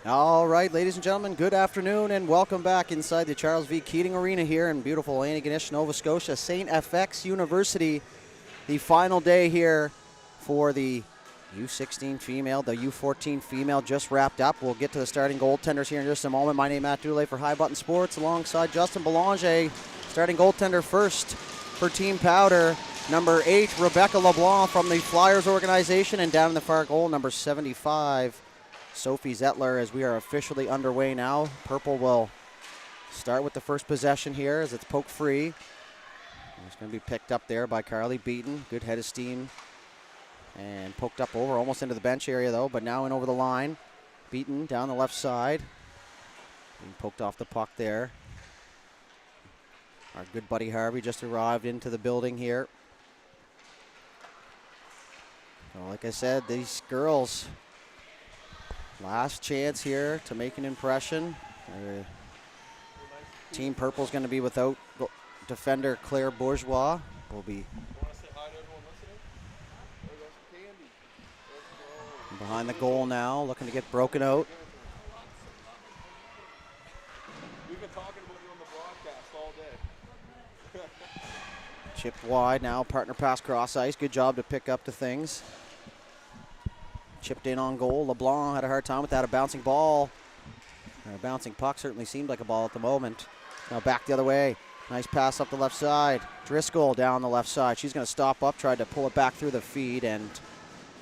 All right, ladies and gentlemen, good afternoon and welcome back inside the Charles V. Keating Arena here in beautiful Antigonish, Nova Scotia, St. FX University. The final day here for the U16 female. The U14 female just wrapped up. We'll get to the starting goaltenders here in just a moment. My name is Matt Dulay for High Button Sports alongside Justin Belanger. Starting goaltender first for Team Powder. Number 8, Rebecca LeBlanc from the Flyers organization. And down in the far goal, number 75, Sophie Zettler, as we are officially underway now. Purple will start with the first possession here as it's poked free. It's going to be picked up there by Carly Beaton. Good head of steam. And poked up over, almost into the bench area though, but now in over the line. Beaton down the left side. Being poked off the puck there. Our good buddy Harvey just arrived into the building here. Well, like I said, these girls, last chance here to make an impression. Team Purple is going to be without defender Claire Bourgeois. Will be behind the goal now, looking to get broken out. We've been talking about you on the broadcast all day. Chipped wide now, partner pass cross ice. Good job to pick up the things. Chipped in on goal. LeBlanc had a hard time with that. A bouncing ball. A bouncing puck certainly seemed like a ball at the moment. Now back the other way. Nice pass up the left side. Driscoll down the left side. She's going to stop up, tried to pull it back through the feed, and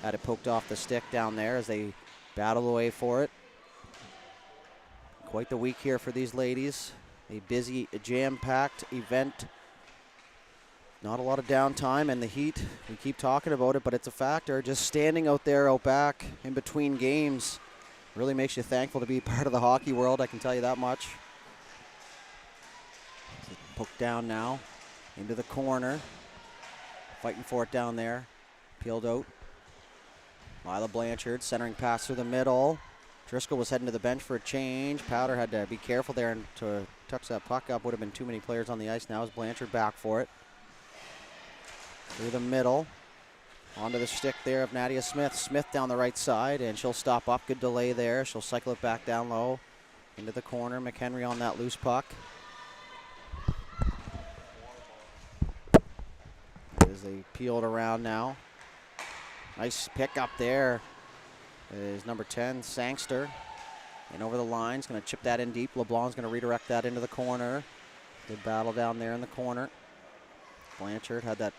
had it poked off the stick down there as they battle away for it. Quite the week here for these ladies. A busy, jam-packed event. Not a lot of downtime, and the heat, we keep talking about it, but it's a factor. Just standing out there, out back, in between games, really makes you thankful to be part of the hockey world, I can tell you that much. Poked down now, into the corner. Fighting for it down there. Peeled out. Lila Blanchard, centering pass through the middle. Driscoll was heading to the bench for a change. Powder had to be careful there and to touch that puck up. Would have been too many players on the ice now as Blanchard back for it. Through the middle. Onto the stick there of Nadia Smith. Smith down the right side, and she'll stop up. Good delay there. She'll cycle it back down low. Into the corner. McHenry on that loose puck. As they peeled around now. Nice pick up there is number 10, Sangster. And over the line, he's going to chip that in deep. LeBlanc's going to redirect that into the corner. Good battle down there in the corner. Blanchard had that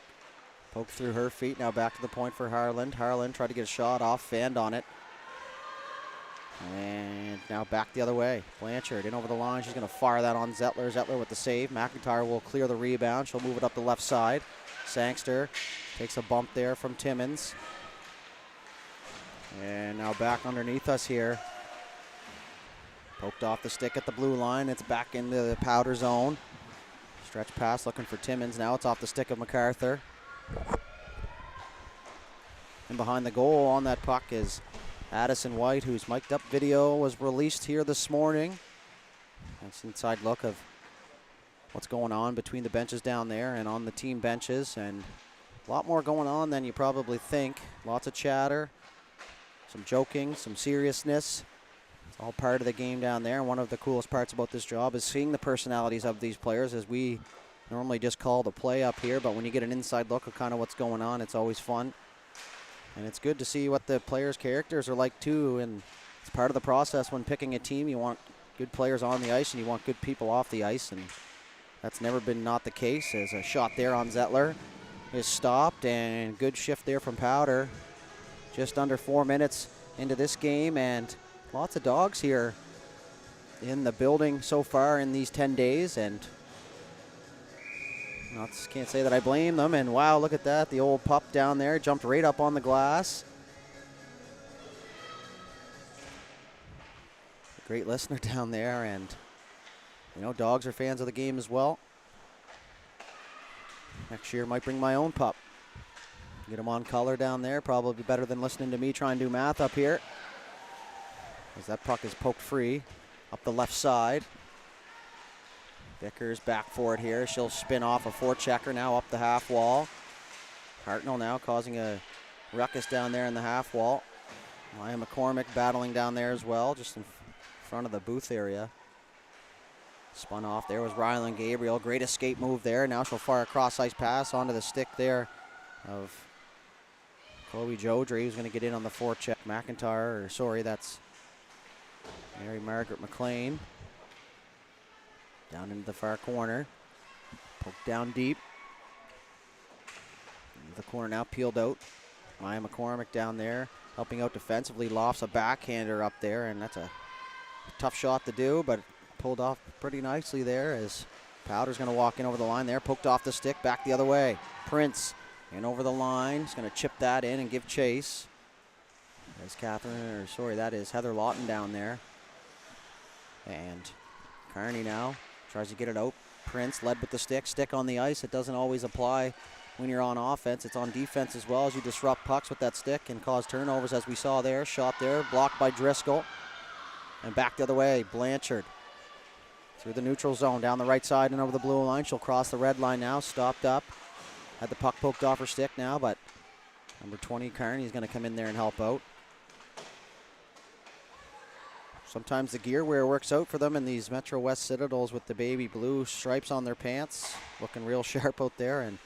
poke through her feet. Now back to the point for Harland. Harland tried to get a shot off, fanned on it. And now back the other way. Blanchard in over the line. She's going to fire that on Zettler. Zettler with the save. McIntyre will clear the rebound. She'll move it up the left side. Sangster takes a bump there from Timmins. And now back underneath us here. Poked off the stick at the blue line. It's back into the Powder zone. Stretch pass looking for Timmins. Now it's off the stick of MacArthur. And behind the goal on that puck is Addison White, whose mic'd up video was released here this morning. That's an inside look of what's going on between the benches down there and on the team benches. And a lot more going on than you probably think. Lots of chatter. Some joking, some seriousness. It's all part of the game down there. And one of the coolest parts about this job is seeing the personalities of these players, as we normally just call the play up here. But when you get an inside look of kind of what's going on, it's always fun. And it's good to see what the players' characters are like too. And it's part of the process when picking a team. You want good players on the ice and you want good people off the ice. And that's never been not the case. As a shot there on Zettler is stopped, and good shift there from Powder. Just under 4 minutes into this game, and lots of dogs here in the building so far in these 10 days, and can't say that I blame them. And wow, look at that. The old pup down there jumped right up on the glass. Great listener down there, and you know, dogs are fans of the game as well. Next year might bring my own pup. Get him on color down there. Probably better than listening to me try and do math up here. As that puck is poked free up the left side. Vickers back for it here. She'll spin off a forechecker now up the half wall. Hartnell now causing a ruckus down there in the half wall. Maya McCormick battling down there as well, just in front of the booth area. Spun off. There was Rylan Gabriel. Great escape move there. Now she'll fire a cross-ice pass onto the stick there of Chloe Jodry, who's going to get in on the forecheck. McIntyre, or sorry, that's Mary Margaret McLean. Down into the far corner. Poked down deep. Into the corner now, peeled out. Maya McCormick down there, helping out defensively. Lofts a backhander up there, and that's a tough shot to do, but pulled off pretty nicely there as Powder's going to walk in over the line there. Poked off the stick, back the other way. Prince in over the line. He's going to chip that in and give chase. There's that is Heather Lawton down there. And Kearney now tries to get it out. Prince led with the stick on the ice. It doesn't always apply when you're on offense. It's on defense as well, as you disrupt pucks with that stick and cause turnovers, as we saw there. Shot there, blocked by Driscoll. And back the other way, Blanchard. Through the neutral zone, down the right side and over the blue line. She'll cross the red line now, stopped up. Had the puck poked off her stick now, but number 20, Kearney, is going to come in there and help out. Sometimes the gear wear works out for them in these Metro West Citadels with the baby blue stripes on their pants. Looking real sharp out there, and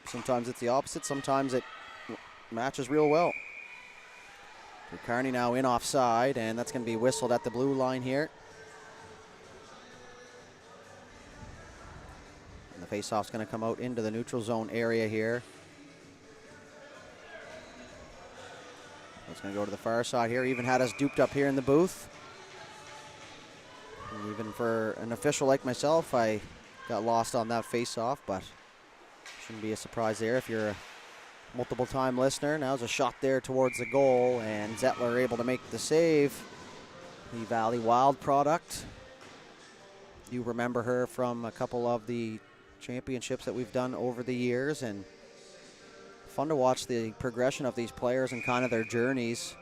sometimes it's the opposite. Sometimes it matches real well. Kearney now in offside, and that's going to be whistled at the blue line here. And the faceoff's going to come out into the neutral zone area here. It's going to go to the far side here. Even had us duped up here in the booth. And even for an official like myself, I got lost on that faceoff, but shouldn't be a surprise there if you're a multiple-time listener. Now there's a shot there towards the goal, and Zettler able to make the save. The Valley Wild product. You remember her from a couple of the championships that we've done over the years, and fun to watch the progression of these players and kind of their journeys.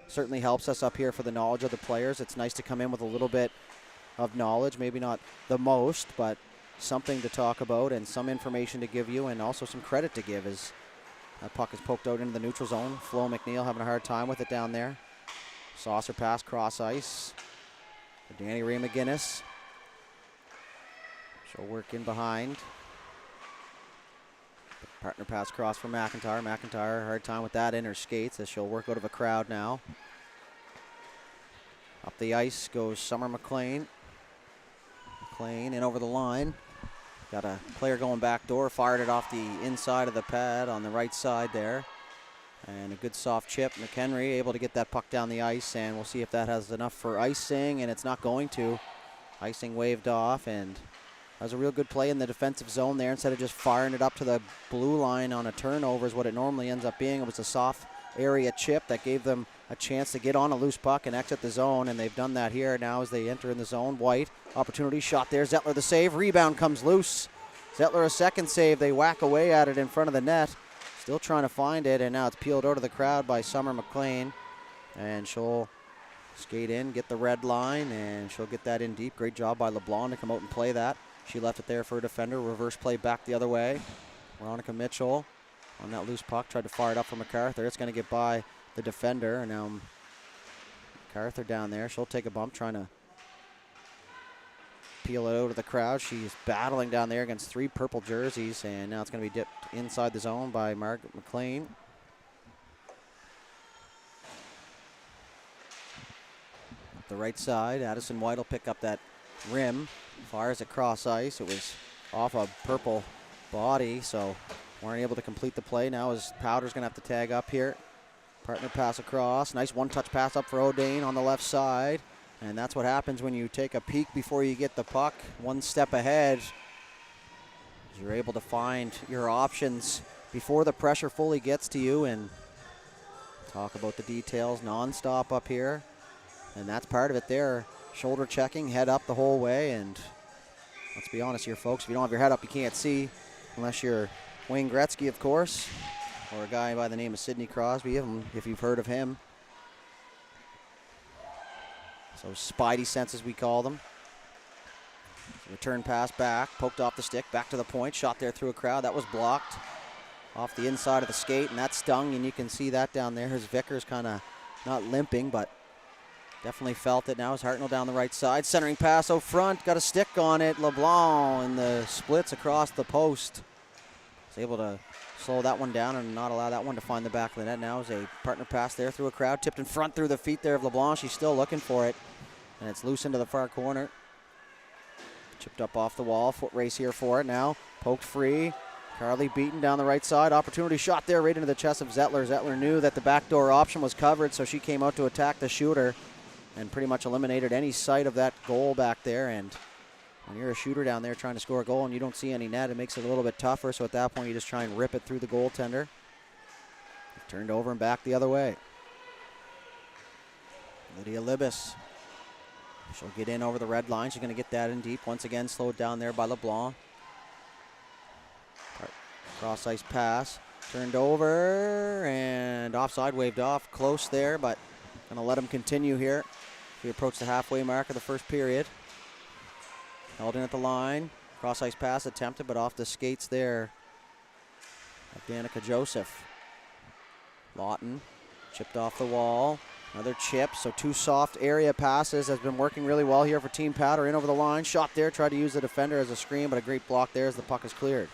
Certainly helps us up here for the knowledge of the players. It's nice to come in with a little bit of knowledge, maybe not the most, but something to talk about and some information to give you, and also some credit to give as that puck is poked out into the neutral zone. Flo McNeil having a hard time with it down there. Saucer pass cross ice for Danny Ray McGinnis. She'll work in behind. Partner pass cross for McIntyre. McIntyre, hard time with that in her skates as she'll work out of a crowd now. Up the ice goes Summer McLean. McLean in over the line. Got a player going back door, fired it off the inside of the pad on the right side there. And a good soft chip. McHenry able to get that puck down the ice, and we'll see if that has enough for icing, and it's not going to. Icing waved off, and that was a real good play in the defensive zone there. Instead of just firing it up to the blue line on a turnover is what it normally ends up being. It was a soft area chip that gave them a chance to get on a loose puck and exit the zone, and they've done that here now as they enter in the zone. White, opportunity, shot there. Zettler the save, rebound comes loose. Zettler a second save. They whack away at it in front of the net. Still trying to find it, and now it's peeled out of the crowd by Summer McLean. And she'll skate in, get the red line, and she'll get that in deep. Great job by LeBlanc to come out and play that. She left it there for a defender. Reverse play back the other way. Veronica Mitchell on that loose puck. Tried to fire it up for MacArthur. It's going to get by the defender. And now MacArthur down there. She'll take a bump trying to peel it out of the crowd. She's battling down there against three purple jerseys. And now it's going to be dipped inside the zone by Margaret McLean. Up the right side. Addison White will pick up that rim. Fires across ice. It was off a purple body, so weren't able to complete the play. Now as Powder's going to have to tag up here. Partner pass across. Nice one-touch pass up for O'Dane on the left side. And that's what happens when you take a peek before you get the puck. One step ahead. You're able to find your options before the pressure fully gets to you, and talk about the details nonstop up here. And that's part of it there. Shoulder checking, head up the whole way, and let's be honest here, folks. If you don't have your head up, you can't see, unless you're Wayne Gretzky, of course, or a guy by the name of Sidney Crosby, if you've heard of him. So spidey senses, we call them. Return pass back, poked off the stick, back to the point, shot there through a crowd. That was blocked off the inside of the skate, and that stung, and you can see that down there. His Vickers kind of not limping, but Definitely felt it now as Hartnell down the right side. Centering pass out front, got a stick on it. LeBlanc in the splits across the post. Is able to slow that one down and not allow that one to find the back of the net. Now is a partner pass there through a crowd. Tipped in front through the feet there of LeBlanc. She's still looking for it. And it's loose into the far corner. Chipped up off the wall. Foot race here for it now. Poked free. Carly beaten down the right side. Opportunity shot there right into the chest of Zettler. Zettler knew that the backdoor option was covered, so she came out to attack the shooter and pretty much eliminated any sight of that goal back there. And when you're a shooter down there trying to score a goal and you don't see any net, it makes it a little bit tougher. So at that point, you just try and rip it through the goaltender. Turned over and back the other way. Lydia Libis. She'll get in over the red line. She's going to get that in deep. Once again, slowed down there by LeBlanc. Cross ice pass. Turned over and offside, waved off. Close there, but going to let him continue here. We approach the halfway mark of the first period. Held in at the line. Cross ice pass attempted, but off the skates there of Danica Joseph. Lawton chipped off the wall. Another chip, so two soft area passes has been working really well here for Team Powder. In over the line, shot there, tried to use the defender as a screen, but a great block there as the puck is cleared.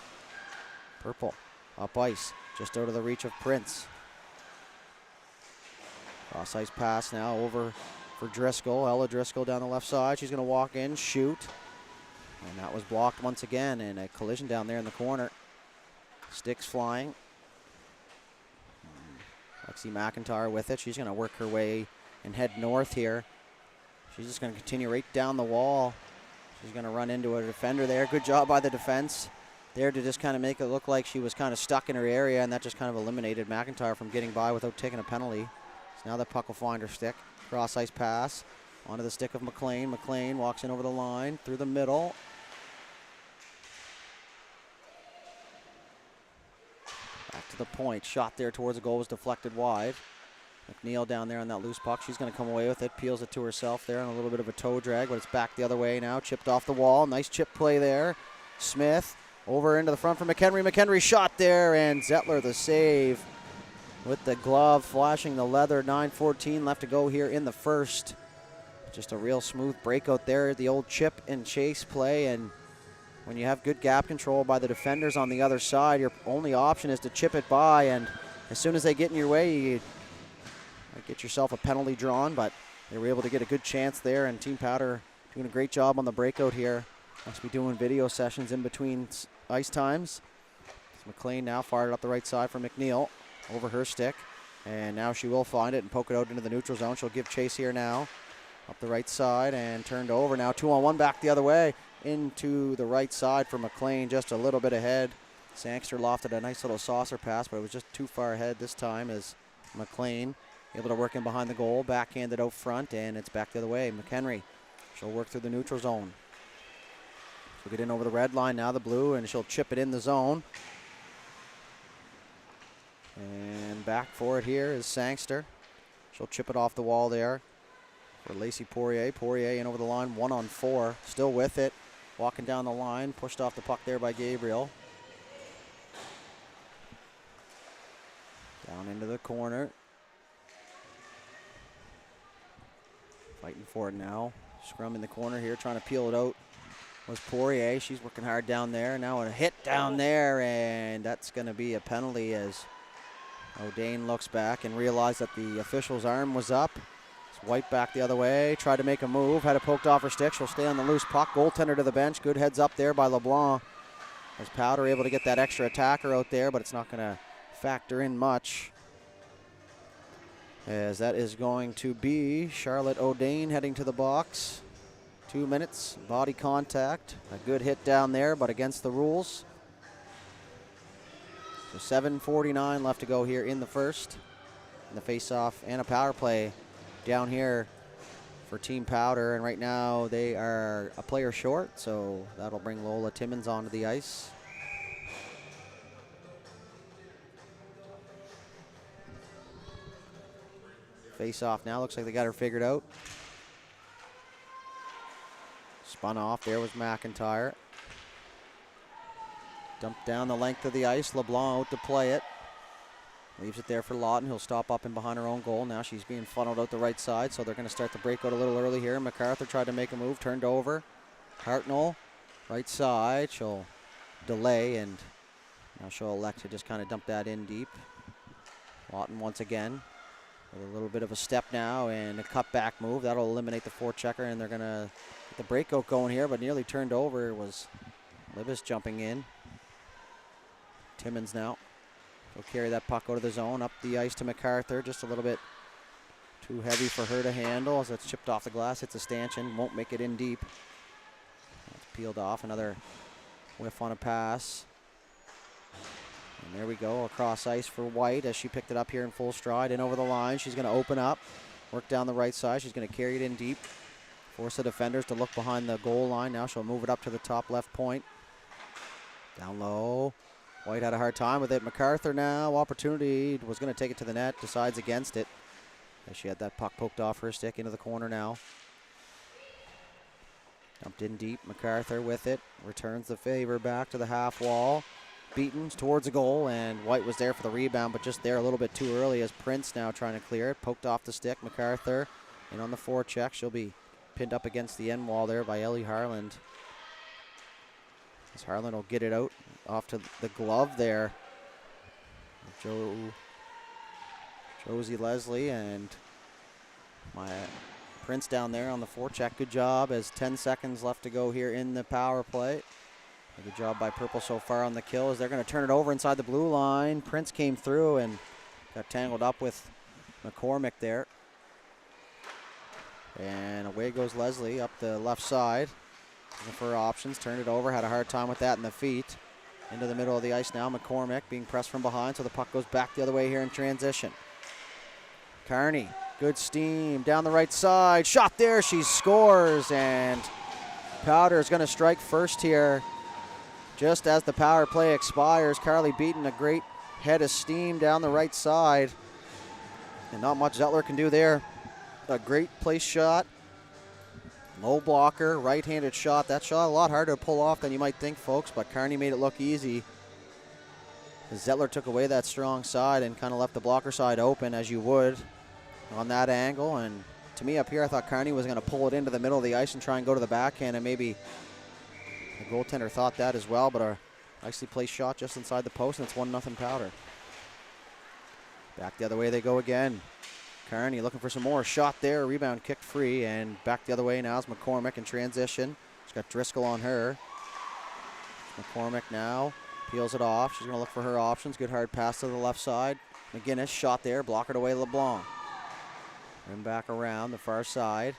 Purple, up ice, just out of the reach of Prince. Cross ice pass now over for Driscoll. Ella Driscoll down the left side. She's going to walk in, shoot. And that was blocked once again, and a collision down there in the corner. Sticks flying. Lexi McIntyre with it. She's going to work her way and head north here. She's just going to continue right down the wall. She's going to run into a defender there. Good job by the defense there to just kind of make it look like she was kind of stuck in her area, and that just kind of eliminated McIntyre from getting by without taking a penalty. So now the puck will find her stick. Cross ice pass onto the stick of McLean. McLean walks in over the line through the middle. Back to the point. Shot there towards the goal was deflected wide. McNeil down there on that loose puck. She's going to come away with it. Peels it to herself there on a little bit of a toe drag, but it's back the other way now. Chipped off the wall. Nice chip play there. Smith over into the front for McHenry. McHenry shot there, and Zettler the save with the glove flashing the leather. 9:14 left to go here in the first. Just a real smooth breakout there. The old chip and chase play, and when you have good gap control by the defenders on the other side, your only option is to chip it by, and as soon as they get in your way, you get yourself a penalty drawn, but they were able to get a good chance there, and Team Powder doing a great job on the breakout here. Must be doing video sessions in between ice times. It's McLean now fired up the right side for McNeil over her stick, and now she will find it and poke it out into the neutral zone. She'll give chase here now. Up the right side and turned over. Now 2-on-1 back the other way into the right side for McLean, just a little bit ahead. Sangster lofted a nice little saucer pass, but it was just too far ahead this time as McLean able to work in behind the goal, backhanded out front, and it's back the other way. McHenry, she'll work through the neutral zone. She'll get in over the red line, now the blue, and she'll chip it in the zone. And back for it here is Sangster. She'll chip it off the wall there for Lacey Poirier. Poirier in over the line, 1-on-4, still with it. Walking down the line, pushed off the puck there by Gabriel. Down into the corner. Fighting for it now. Scrum in the corner here, trying to peel it out was Poirier. She's working hard down there. Now a hit down there, and that's going to be a penalty as O'Dane looks back and realized that the official's arm was up. White back the other way, tried to make a move, had it poked off her stick. She'll stay on the loose puck. Goaltender to the bench. Good heads up there by LeBlanc. As Powder able to get that extra attacker out there, but it's not going to factor in much. As that is going to be Charlotte O'Dane heading to the box. 2 minutes, body contact. A good hit down there, but against the rules. So 7:49 left to go here in the first. And the face-off and a power play down here for Team Powder, and right now they are a player short, so that'll bring Lola Timmons onto the ice. Face off now, looks like they got her figured out. Spun off, there was McIntyre. Dumped down the length of the ice, LeBlanc out to play it. Leaves it there for Lawton. He'll stop up and behind her own goal. Now she's being funneled out the right side, so they're going to start the breakout a little early here. MacArthur tried to make a move, turned over. Hartnell, right side. She'll delay, and now she'll elect to just kind of dump that in deep. Lawton once again with a little bit of a step now and a cutback move. That'll eliminate the forechecker, and they're going to get the breakout going here, but nearly turned over. It was Libas jumping in. Timmins now. He'll carry that puck out of the zone, up the ice to MacArthur. Just a little bit too heavy for her to handle as it's chipped off the glass. Hits a stanchion, won't make it in deep. It's peeled off, another whiff on a pass. And there we go, across ice for White as she picked it up here in full stride. In over the line, she's going to open up, work down the right side. She's going to carry it in deep. Force the defenders to look behind the goal line. Now she'll move it up to the top left point. Down low. White had a hard time with it. MacArthur now, opportunity, was going to take it to the net, decides against it. As she had that puck poked off her stick into the corner now. Dumped in deep, MacArthur with it. Returns the favor back to the half wall. Beaten towards the goal, and White was there for the rebound, but just there a little bit too early as Prince now trying to clear it. Poked off the stick, MacArthur in on the forecheck. She'll be pinned up against the end wall there by Ellie Harland. As Harland will get it out off to the glove there. Josie Leslie and my Prince down there on the forecheck. Good job as 10 seconds left to go here in the power play. Good job by Purple so far on the kill as they're going to turn it over inside the blue line. Prince came through and got tangled up with McCormick there. And away goes Leslie up the left side. Looking for her options, turned it over, had a hard time with that in the feet. Into the middle of the ice now, McCormick being pressed from behind, so the puck goes back the other way here in transition. Kearney, good steam, down the right side, shot there, she scores, and Powder is going to strike first here. Just as the power play expires, Carly Beaton, a great head of steam down the right side. And not much Zettler can do there. A great place shot. Low blocker, right-handed shot. That shot a lot harder to pull off than you might think, folks, but Kearney made it look easy. Zettler took away that strong side and kind of left the blocker side open, as you would on that angle. And to me up here, I thought Kearney was going to pull it into the middle of the ice and try and go to the backhand, and maybe the goaltender thought that as well, but a nicely placed shot just inside the post, and it's 1-0 Powder. Back the other way they go again. Kearney looking for some more. Shot there, rebound kicked free, and back the other way now is McCormick in transition. She's got Driscoll on her. McCormick now peels it off. She's going to look for her options. Good hard pass to the left side. McGinnis shot there, blockered away LeBlanc. And back around the far side.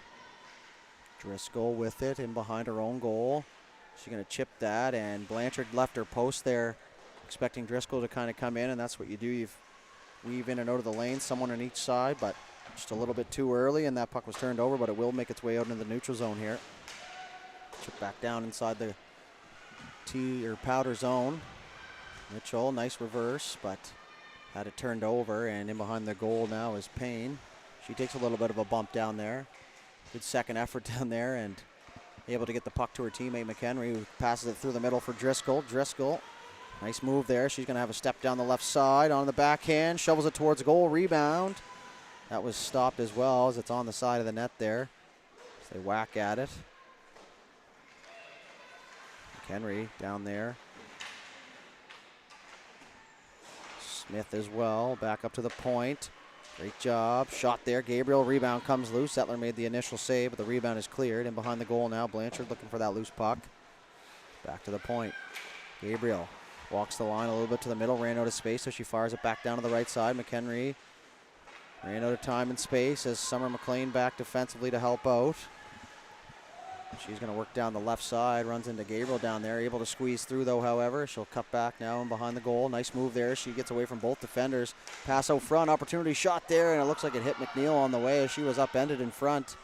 Driscoll with it in behind her own goal. She's going to chip that, and Blanchard left her post there, expecting Driscoll to kind of come in, and that's what you do. You weave in and out of the lane, someone on each side, but just a little bit too early, and that puck was turned over, but it will make its way out into the neutral zone here. Chip back down inside the Powder zone. Mitchell, nice reverse, but had it turned over, and in behind the goal now is Payne. She takes a little bit of a bump down there. Good second effort down there, and able to get the puck to her teammate McHenry, who passes it through the middle for Driscoll. Driscoll, nice move there. She's going to have a step down the left side on the backhand, shovels it towards goal, rebound. That was stopped as well as it's on the side of the net there. So they whack at it. McHenry down there. Smith as well, back up to the point. Great job. Shot there. Gabriel. Rebound comes loose. Zettler made the initial save, but the rebound is cleared. And behind the goal now, Blanchard looking for that loose puck. Back to the point. Gabriel walks the line a little bit to the middle. Ran out of space, so she fires it back down to the right side. McHenry ran out of time and space as Summer McLean back defensively to help out. She's going to work down the left side. Runs into Gabriel down there. Able to squeeze through, though, however. She'll cut back now and behind the goal. Nice move there. She gets away from both defenders. Pass out front. Opportunity shot there, and it looks like it hit McNeil on the way as she was upended in front.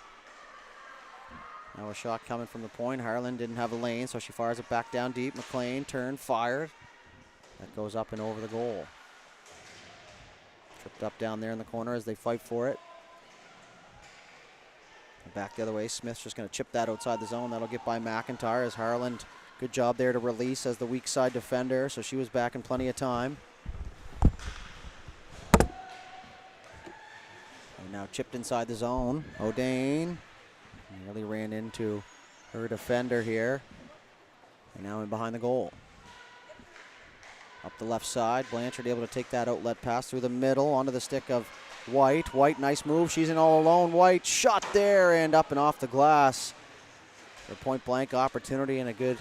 Now a shot coming from the point. Harlan didn't have a lane, so she fires it back down deep. McLean turned, fired. That goes up and over the goal. Tripped up down there in the corner as they fight for it. Back the other way. Smith's just going to chip that outside the zone. That'll get by McIntyre as Harland. Good job there to release as the weak side defender, so she was back in plenty of time. And now chipped inside the zone. O'Dane nearly ran into her defender here. And now in behind the goal. Up the left side, Blanchard able to take that outlet pass through the middle onto the stick of White. White, nice move. She's in all alone. White shot there and up and off the glass. A point blank opportunity and a good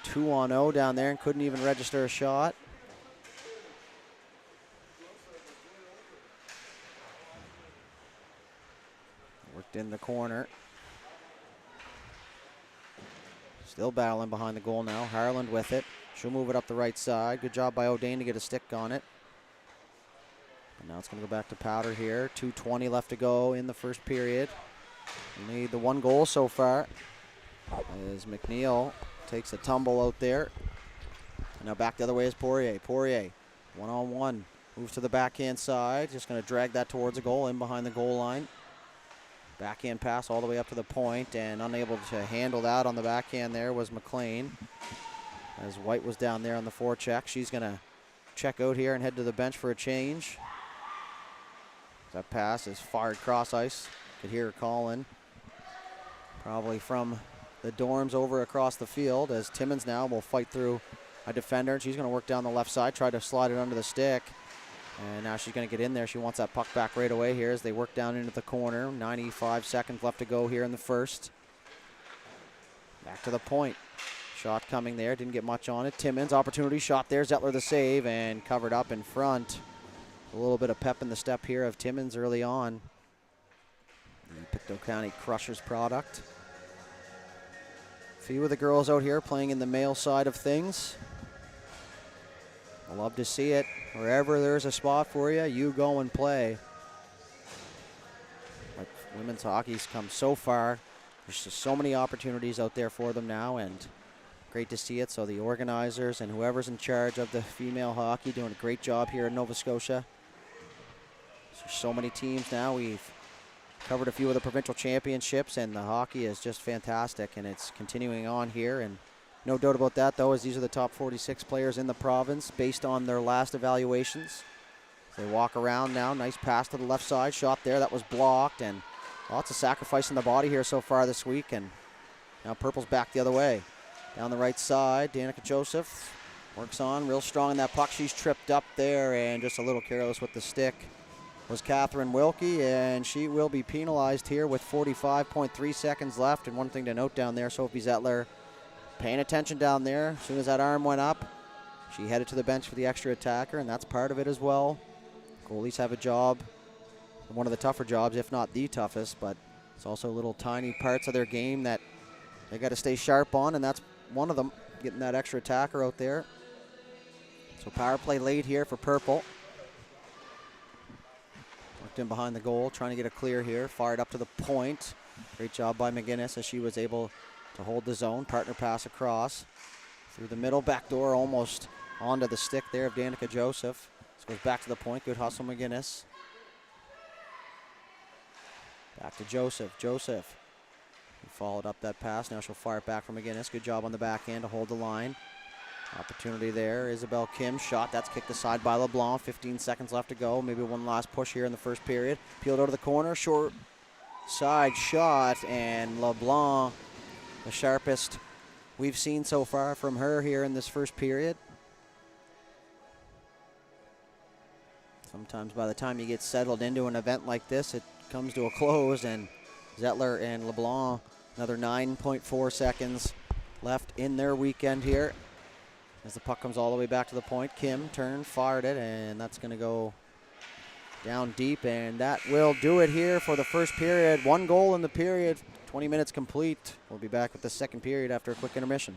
2-on-0 down there, and couldn't even register a shot. Worked in the corner. Still battling behind the goal now. Harland with it. She'll move it up the right side. Good job by O'Dane to get a stick on it. And now it's going to go back to Powder here. 2:20 left to go in the first period. We need the one goal so far as McNeil takes a tumble out there. And now back the other way is Poirier. Poirier, one-on-one. Moves to the backhand side. Just going to drag that towards a goal in behind the goal line. Backhand pass all the way up to the point, and unable to handle that on the backhand there was McLean. As White was down there on the forecheck. She's going to check out here and head to the bench for a change. That pass is fired cross ice. Could hear her calling. Probably from the dorms over across the field, as Timmins now will fight through a defender. She's going to work down the left side, try to slide it under the stick. And now she's going to get in there. She wants that puck back right away here as they work down into the corner. 95 seconds left to go here in the first. Back to the point. Shot coming there. Didn't get much on it. Timmins, opportunity shot there. Zettler the save and covered up in front. A little bit of pep in the step here of Timmins early on. The Pictou County Crushers product. A few of the girls out here playing in the male side of things. I love to see it. Wherever there's a spot for you, you go and play. But women's hockey's come so far. There's just so many opportunities out there for them now, and great to see it. So the organizers and whoever's in charge of the female hockey doing a great job here in Nova Scotia. There's so many teams now. We've covered a few of the provincial championships, and the hockey is just fantastic, and it's continuing on here. And no doubt about that, though, as these are the top 46 players in the province based on their last evaluations. They walk around now. Nice pass to the left side. Shot there. That was blocked, and lots of sacrifice in the body here so far this week. And now Purple's back the other way. Down the right side, Danica Joseph works on. Real strong in that puck. She's tripped up there and just a little careless with the stick was Catherine Wilkie, and she will be penalized here with 45.3 seconds left. And one thing to note down there, Sophie Zettler paying attention down there. As soon as that arm went up, she headed to the bench for the extra attacker, and that's part of it as well. Goalies have a job, one of the tougher jobs, if not the toughest, but it's also little tiny parts of their game that they got to stay sharp on, and that's one of them, getting that extra attacker out there. So power play late here for Purple. Worked in behind the goal, trying to get a clear here. Fired up to the point. Great job by McGinnis as she was able to hold the zone. Partner pass across. Through the middle, back door, almost onto the stick there of Danica Joseph. This goes back to the point. Good hustle, McGinnis. Back to Joseph. Joseph followed up that pass. Now she'll fire it back from McGinnis. Good job on the backhand to hold the line. Opportunity there. Isabel Kim shot. That's kicked aside by LeBlanc. 15 seconds left to go. Maybe one last push here in the first period. Peeled out of the corner. Short side shot. And LeBlanc, the sharpest we've seen so far from her here in this first period. Sometimes by the time you get settled into an event like this, it comes to a close. And Zettler and LeBlanc, another 9.4 seconds left in their weekend here. As the puck comes all the way back to the point, Kim turned, fired it, and that's going to go down deep, and that will do it here for the first period. One goal in the period, 20 minutes complete. We'll be back with the second period after a quick intermission.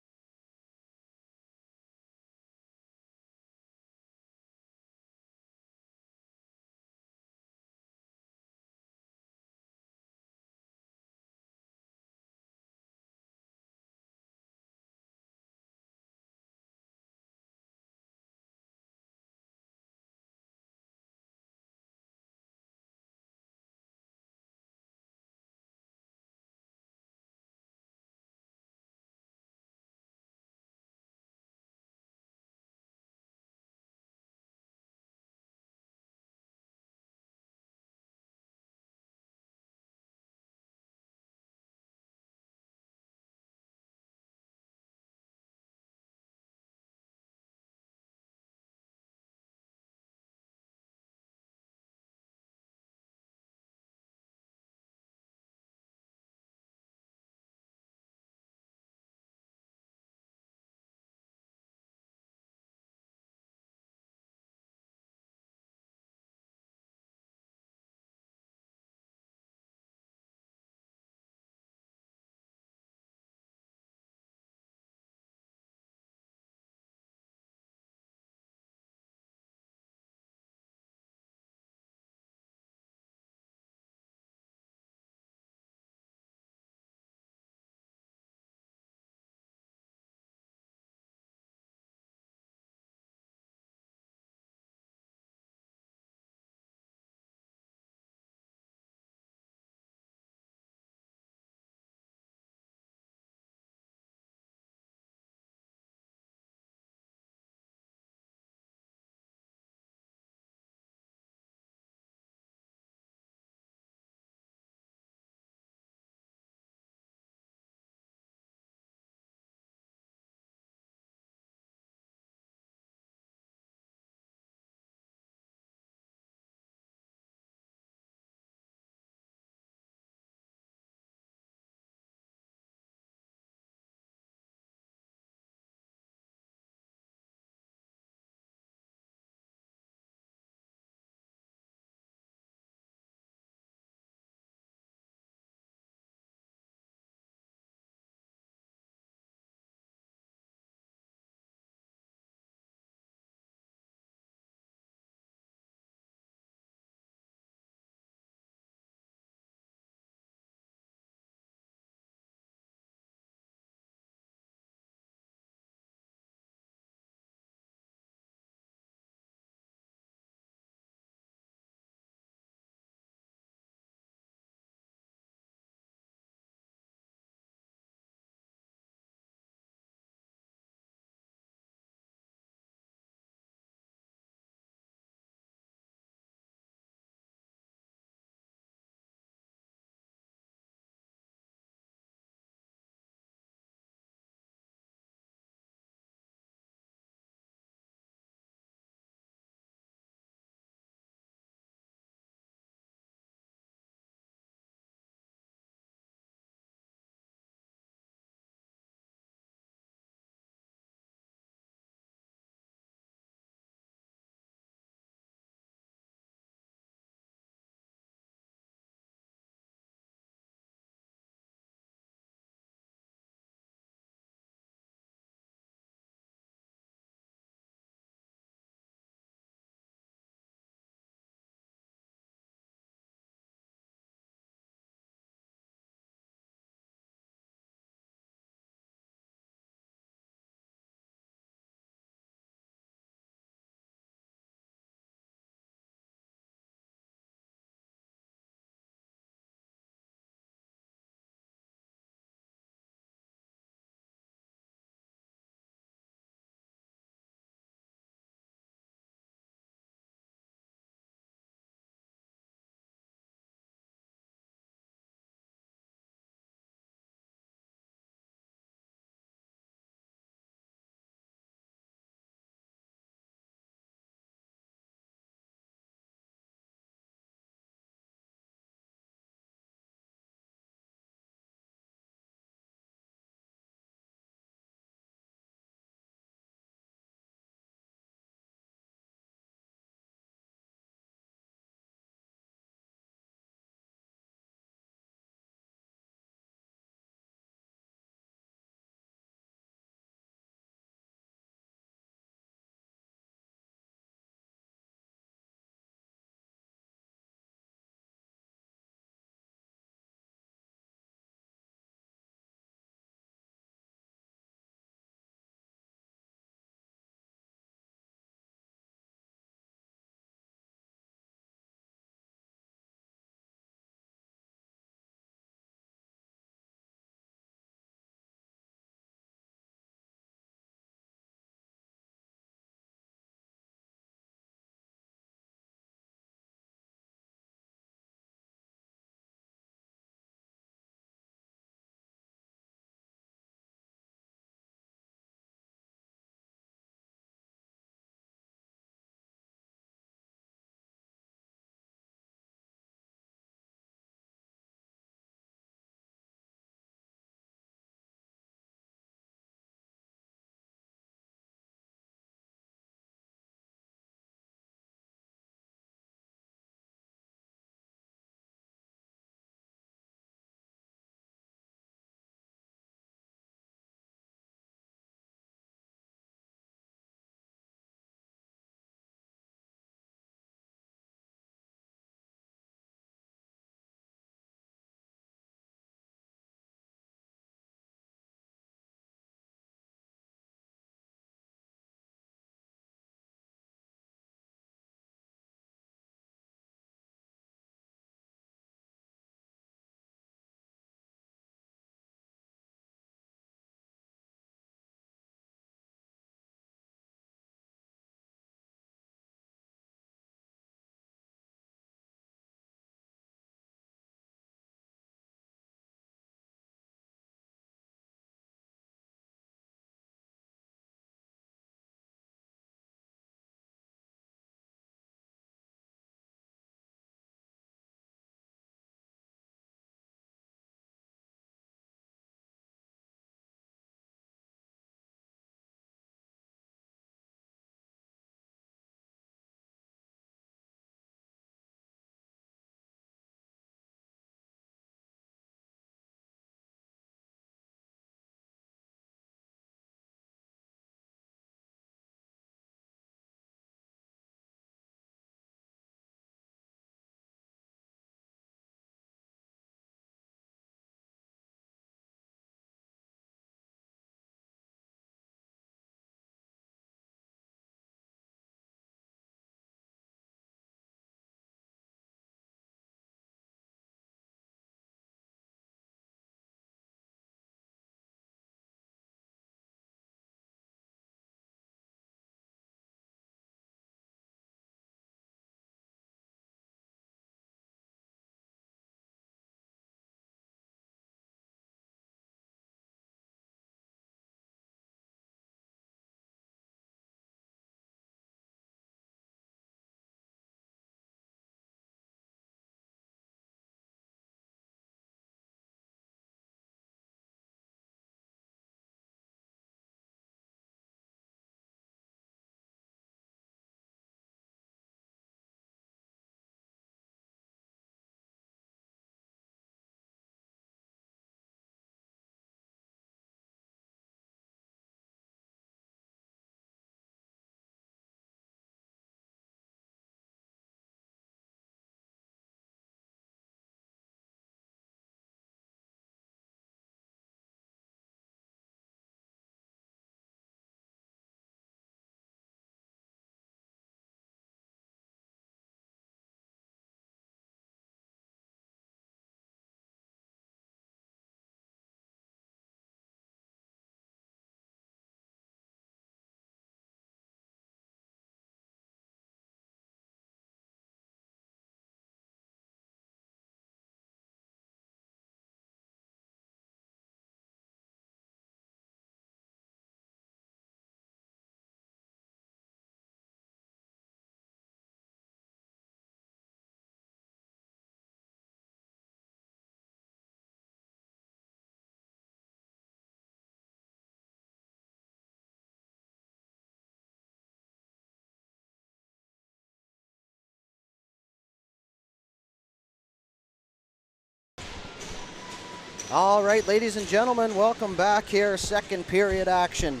All right, ladies and gentlemen, welcome back here. Second period action.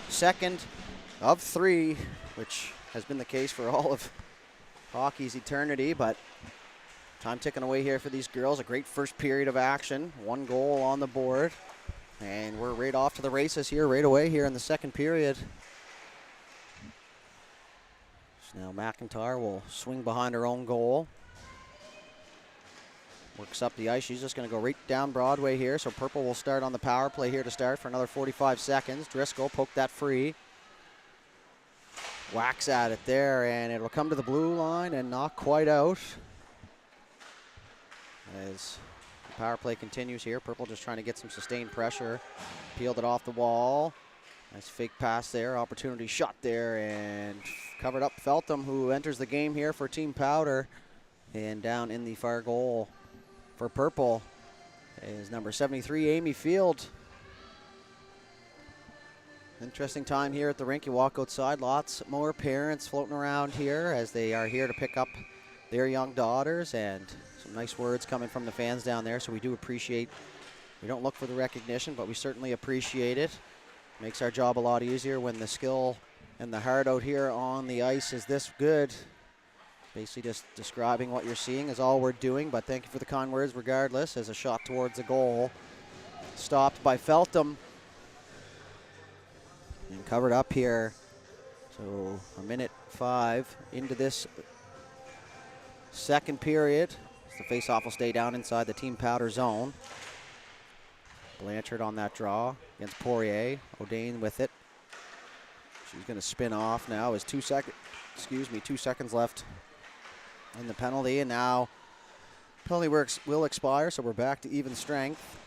Second of three, which has been the case for all of hockey's eternity, but time ticking away here for these girls. A great first period of action. 1 goal on the board. And we're right off to the races here right away here in the second period. So now McIntyre will swing behind her own goal. Works up the ice. She's just going to go right down Broadway here. So Purple will start on the power play here to start for another 45 seconds. Driscoll poked that free. Whacks at it there, and it'll come to the blue line and not quite out. As the power play continues here, Purple just trying to get some sustained pressure. Peeled it off the wall. Nice fake pass there. Opportunity shot there, and covered up Feltham, who enters the game here for Team Powder. And down in the far goal for Purple is number 73, Amy Field. Interesting time here at the rink. You walk outside, lots more parents floating around here as they are here to pick up their young daughters, and some nice words coming from the fans down there, so we do appreciate. We don't look for the recognition, but we certainly appreciate it. Makes our job a lot easier when the skill and the heart out here on the ice is this good. Basically just describing what you're seeing is all we're doing, but thank you for the kind words regardless, as a shot towards the goal. Stopped by Feltham. And covered up here. So a minute 5 into this second period. The face-off will stay down inside the Team Powder zone. Blanchard on that draw against Poirier. O'Dane with it. She's going to spin off now. Is 2 seconds left in the penalty, and now penalty will expire, so we're back to even strength.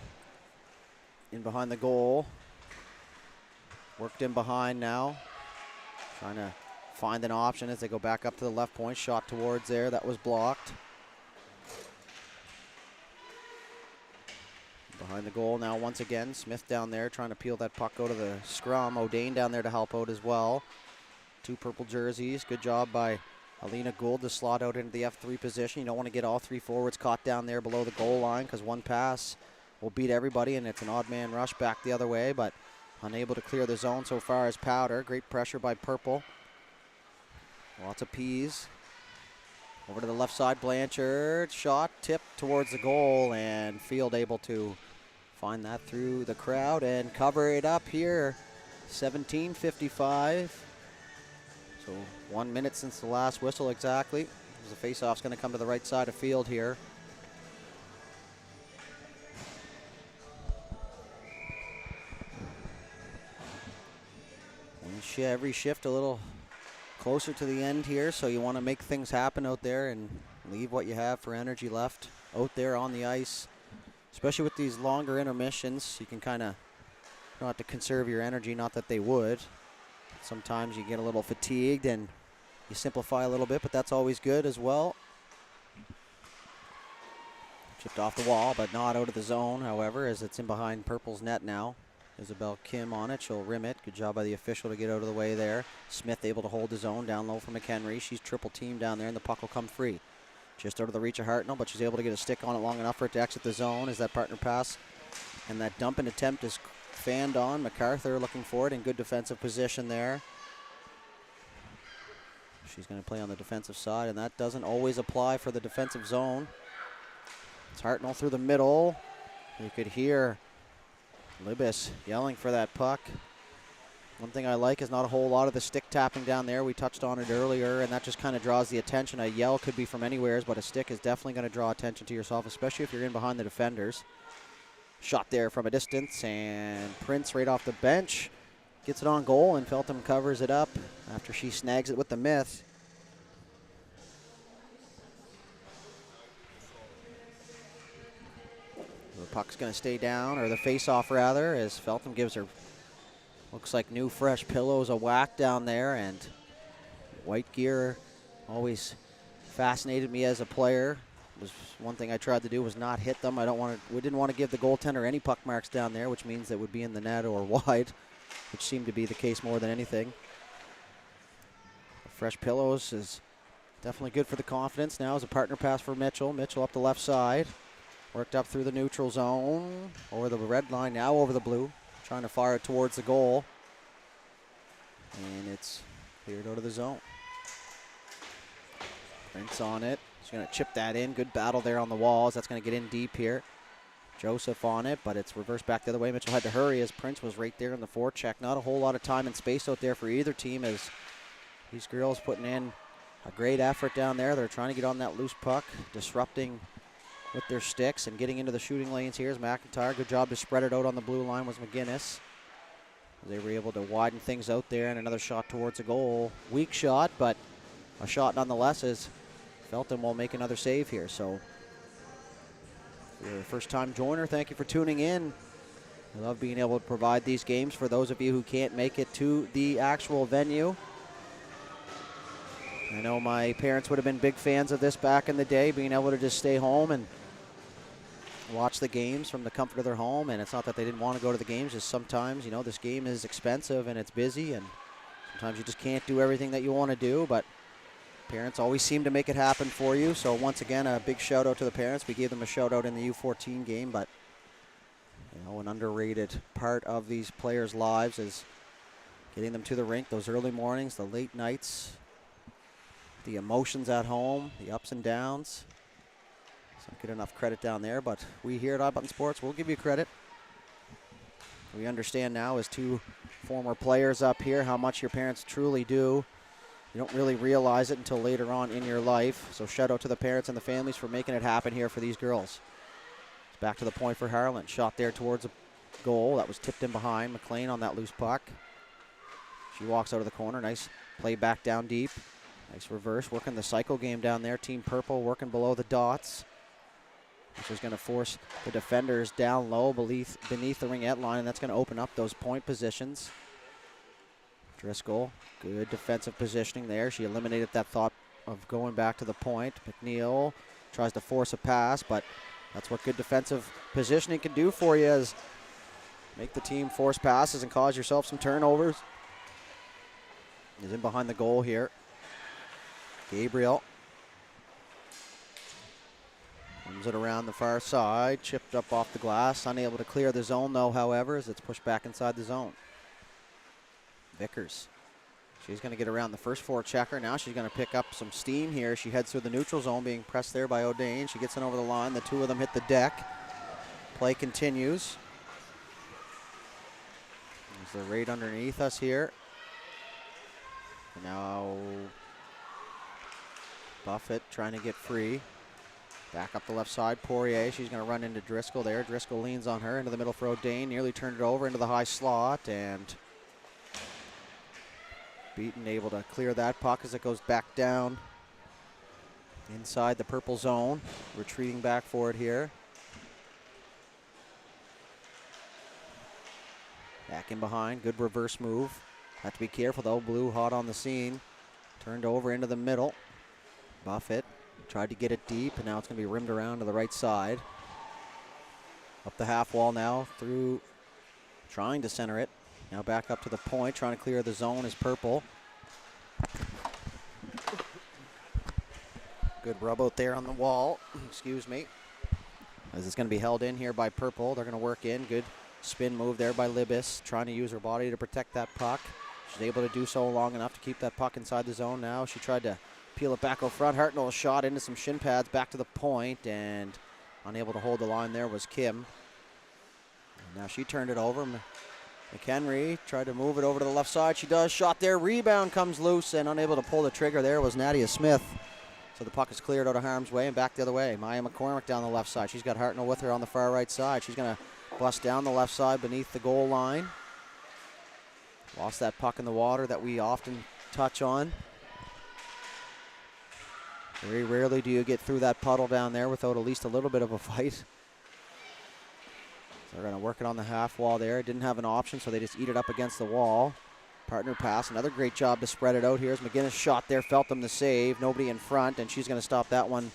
In behind the goal. Worked in behind now. Trying to find an option as they go back up to the left point. Shot towards there. That was blocked. Behind the goal now once again. Smith down there trying to peel that puck out of the scrum. O'Dane down there to help out as well. 2 purple jerseys. Good job by Alina Gould to slot out into the F3 position. You don't want to get all 3 forwards caught down there below the goal line, because one pass will beat everybody, and it's an odd man rush back the other way, but unable to clear the zone so far as Powder. Great pressure by Purple. Lots of P's. Over to the left side, Blanchard. Shot tipped towards the goal, and Field able to find that through the crowd and cover it up here. 17:55. So 1 minute since the last whistle exactly. The face-off's going to come to the right side of Field here. Every shift a little closer to the end here, so you want to make things happen out there and leave what you have for energy left out there on the ice. Especially with these longer intermissions, you can kind of, you don't have to conserve your energy, not that they would. Sometimes you get a little fatigued and you simplify a little bit, but that's always good as well. Chipped off the wall, but not out of the zone, however, as it's in behind Purple's net now. Isabel Kim on it. She'll rim it. Good job by the official to get out of the way there. Smith able to hold his own down low for McHenry. She's triple teamed down there, and the puck will come free. Just out of the reach of Hartnell, but she's able to get a stick on it long enough for it to exit the zone as that partner pass. And that dump and attempt is fanned on. MacArthur looking for it in good defensive position there. She's going to play on the defensive side, and that doesn't always apply for the defensive zone. It's Hartnell through the middle. You could hear Libis yelling for that puck. One thing I like is not a whole lot of the stick tapping down there. We touched on it earlier, and that just kind of draws the attention. A yell could be from anywhere, but a stick is definitely going to draw attention to yourself, especially if you're in behind the defenders. Shot there from a distance, and Prince right off the bench gets it on goal, and Feltham covers it up after she snags it with the myth. The puck's going to stay down, or the face-off rather, as Feltham gives her, looks like new fresh pillows, a whack down there. And white gear always fascinated me as a player. It was one thing I tried to do was not hit them. We didn't want to give the goaltender any puck marks down there, which means that would be in the net or wide, which seemed to be the case more than anything. Fresh pillows is definitely good for the confidence. Now is a partner pass for Mitchell. Mitchell up the left side. Worked up through the neutral zone, over the red line, now over the blue. Trying to fire it towards the goal. And it's cleared out of the zone. Prince on it. He's going to chip that in. Good battle there on the walls. That's going to get in deep here. Joseph on it, but it's reversed back the other way. Mitchell had to hurry as Prince was right there in the forecheck. Not a whole lot of time and space out there for either team as these girls putting in a great effort down there. They're trying to get on that loose puck, disrupting with their sticks and getting into the shooting lanes. Here's McIntyre. Good job to spread it out on the blue line was McGinnis. They were able to widen things out there, and another shot towards a goal. Weak shot, but a shot nonetheless as Felton will make another save here. So if you're a first-time joiner, thank you for tuning in. I love being able to provide these games for those of you who can't make it to the actual venue. I know my parents would have been big fans of this back in the day, being able to just stay home and watch the games from the comfort of their home. And it's not that they didn't want to go to the games, just sometimes, you know, this game is expensive and it's busy, and sometimes you just can't do everything that you want to do, but parents always seem to make it happen for you. So once again, a big shout out to the parents. We gave them a shout out in the U14 game, but you know, an underrated part of these players' lives is getting them to the rink, those early mornings, the late nights, the emotions at home, the ups and downs. So don't get enough credit down there, but we here at Odd Button Sports will give you credit. We understand now as two former players up here how much your parents truly do. You don't really realize it until later on in your life. So shout out to the parents and the families for making it happen here for these girls. It's back to the point for Harlan. Shot there towards a goal. That was tipped in behind. McLean on that loose puck. She walks out of the corner. Nice play back down deep. Nice reverse. Working the cycle game down there. Team Purple working below the dots, which is going to force the defenders down low beneath the ringette line, and that's going to open up those point positions. Driscoll, good defensive positioning there. She eliminated that thought of going back to the point. McNeil tries to force a pass, but that's what good defensive positioning can do for you, is make the team force passes and cause yourself some turnovers. He's in behind the goal here. Gabriel moves it around the far side, chipped up off the glass, unable to clear the zone though, however, as it's pushed back inside the zone. Vickers, she's going to get around the first forechecker. Now she's going to pick up some steam here. She heads through the neutral zone, being pressed there by O'Dane. She gets in over the line. The two of them hit the deck. Play continues. There's the raid underneath us here. Now Buffett trying to get free. Back up the left side, Poirier. She's going to run into Driscoll there. Driscoll leans on her into the middle for O'Dane. Nearly turned it over into the high slot, and Beaton able to clear that puck as it goes back down inside the purple zone. Retreating back for it here. Back in behind. Good reverse move. Have to be careful though. Blue hot on the scene. Turned over into the middle. Buffett tried to get it deep, and now it's going to be rimmed around to the right side. Up the half wall now, through, trying to center it. Now back up to the point, trying to clear the zone is Purple. Good rub out there on the wall, excuse me. As it's going to be held in here by Purple. They're going to work in. Good spin move there by Libis, trying to use her body to protect that puck. She's able to do so long enough to keep that puck inside the zone now. She tried to peel it back out front. Hartnell shot into some shin pads back to the point, and unable to hold the line there was Kim. And now she turned it over. McHenry tried to move it over to the left side. She does. Shot there. Rebound comes loose, and unable to pull the trigger there was Nadia Smith. So the puck is cleared out of harm's way and back the other way. Maya McCormick down the left side. She's got Hartnell with her on the far right side. She's going to bust down the left side beneath the goal line. Lost that puck in the water that we often touch on. Very rarely do you get through that puddle down there without at least a little bit of a fight. So they're going to work it on the half wall there. Didn't have an option, so they just eat it up against the wall. Partner pass. Another great job to spread it out. Here's McGinnis shot there. Feltham the save. Nobody in front, and she's going to stop that one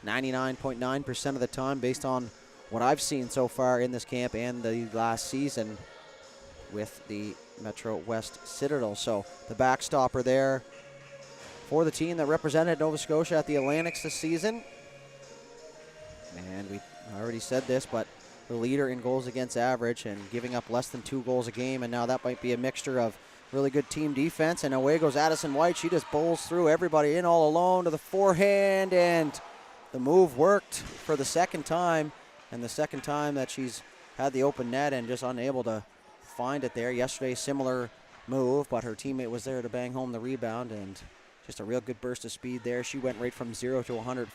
99.9% of the time based on what I've seen so far in this camp and the last season with the Metro West Citadel. So the backstopper there for the team that represented Nova Scotia at the Atlantics this season. And we I already said this, but the leader in goals against average and giving up less than 2 goals a game, and now that might be a mixture of really good team defense, and away goes Addison White. She just bowls through everybody in all alone to the forehand, and the move worked for the second time, and the second time that she's had the open net and just unable to find it there. Yesterday, similar move, but her teammate was there to bang home the rebound, and just a real good burst of speed there. She went right from 0 to 100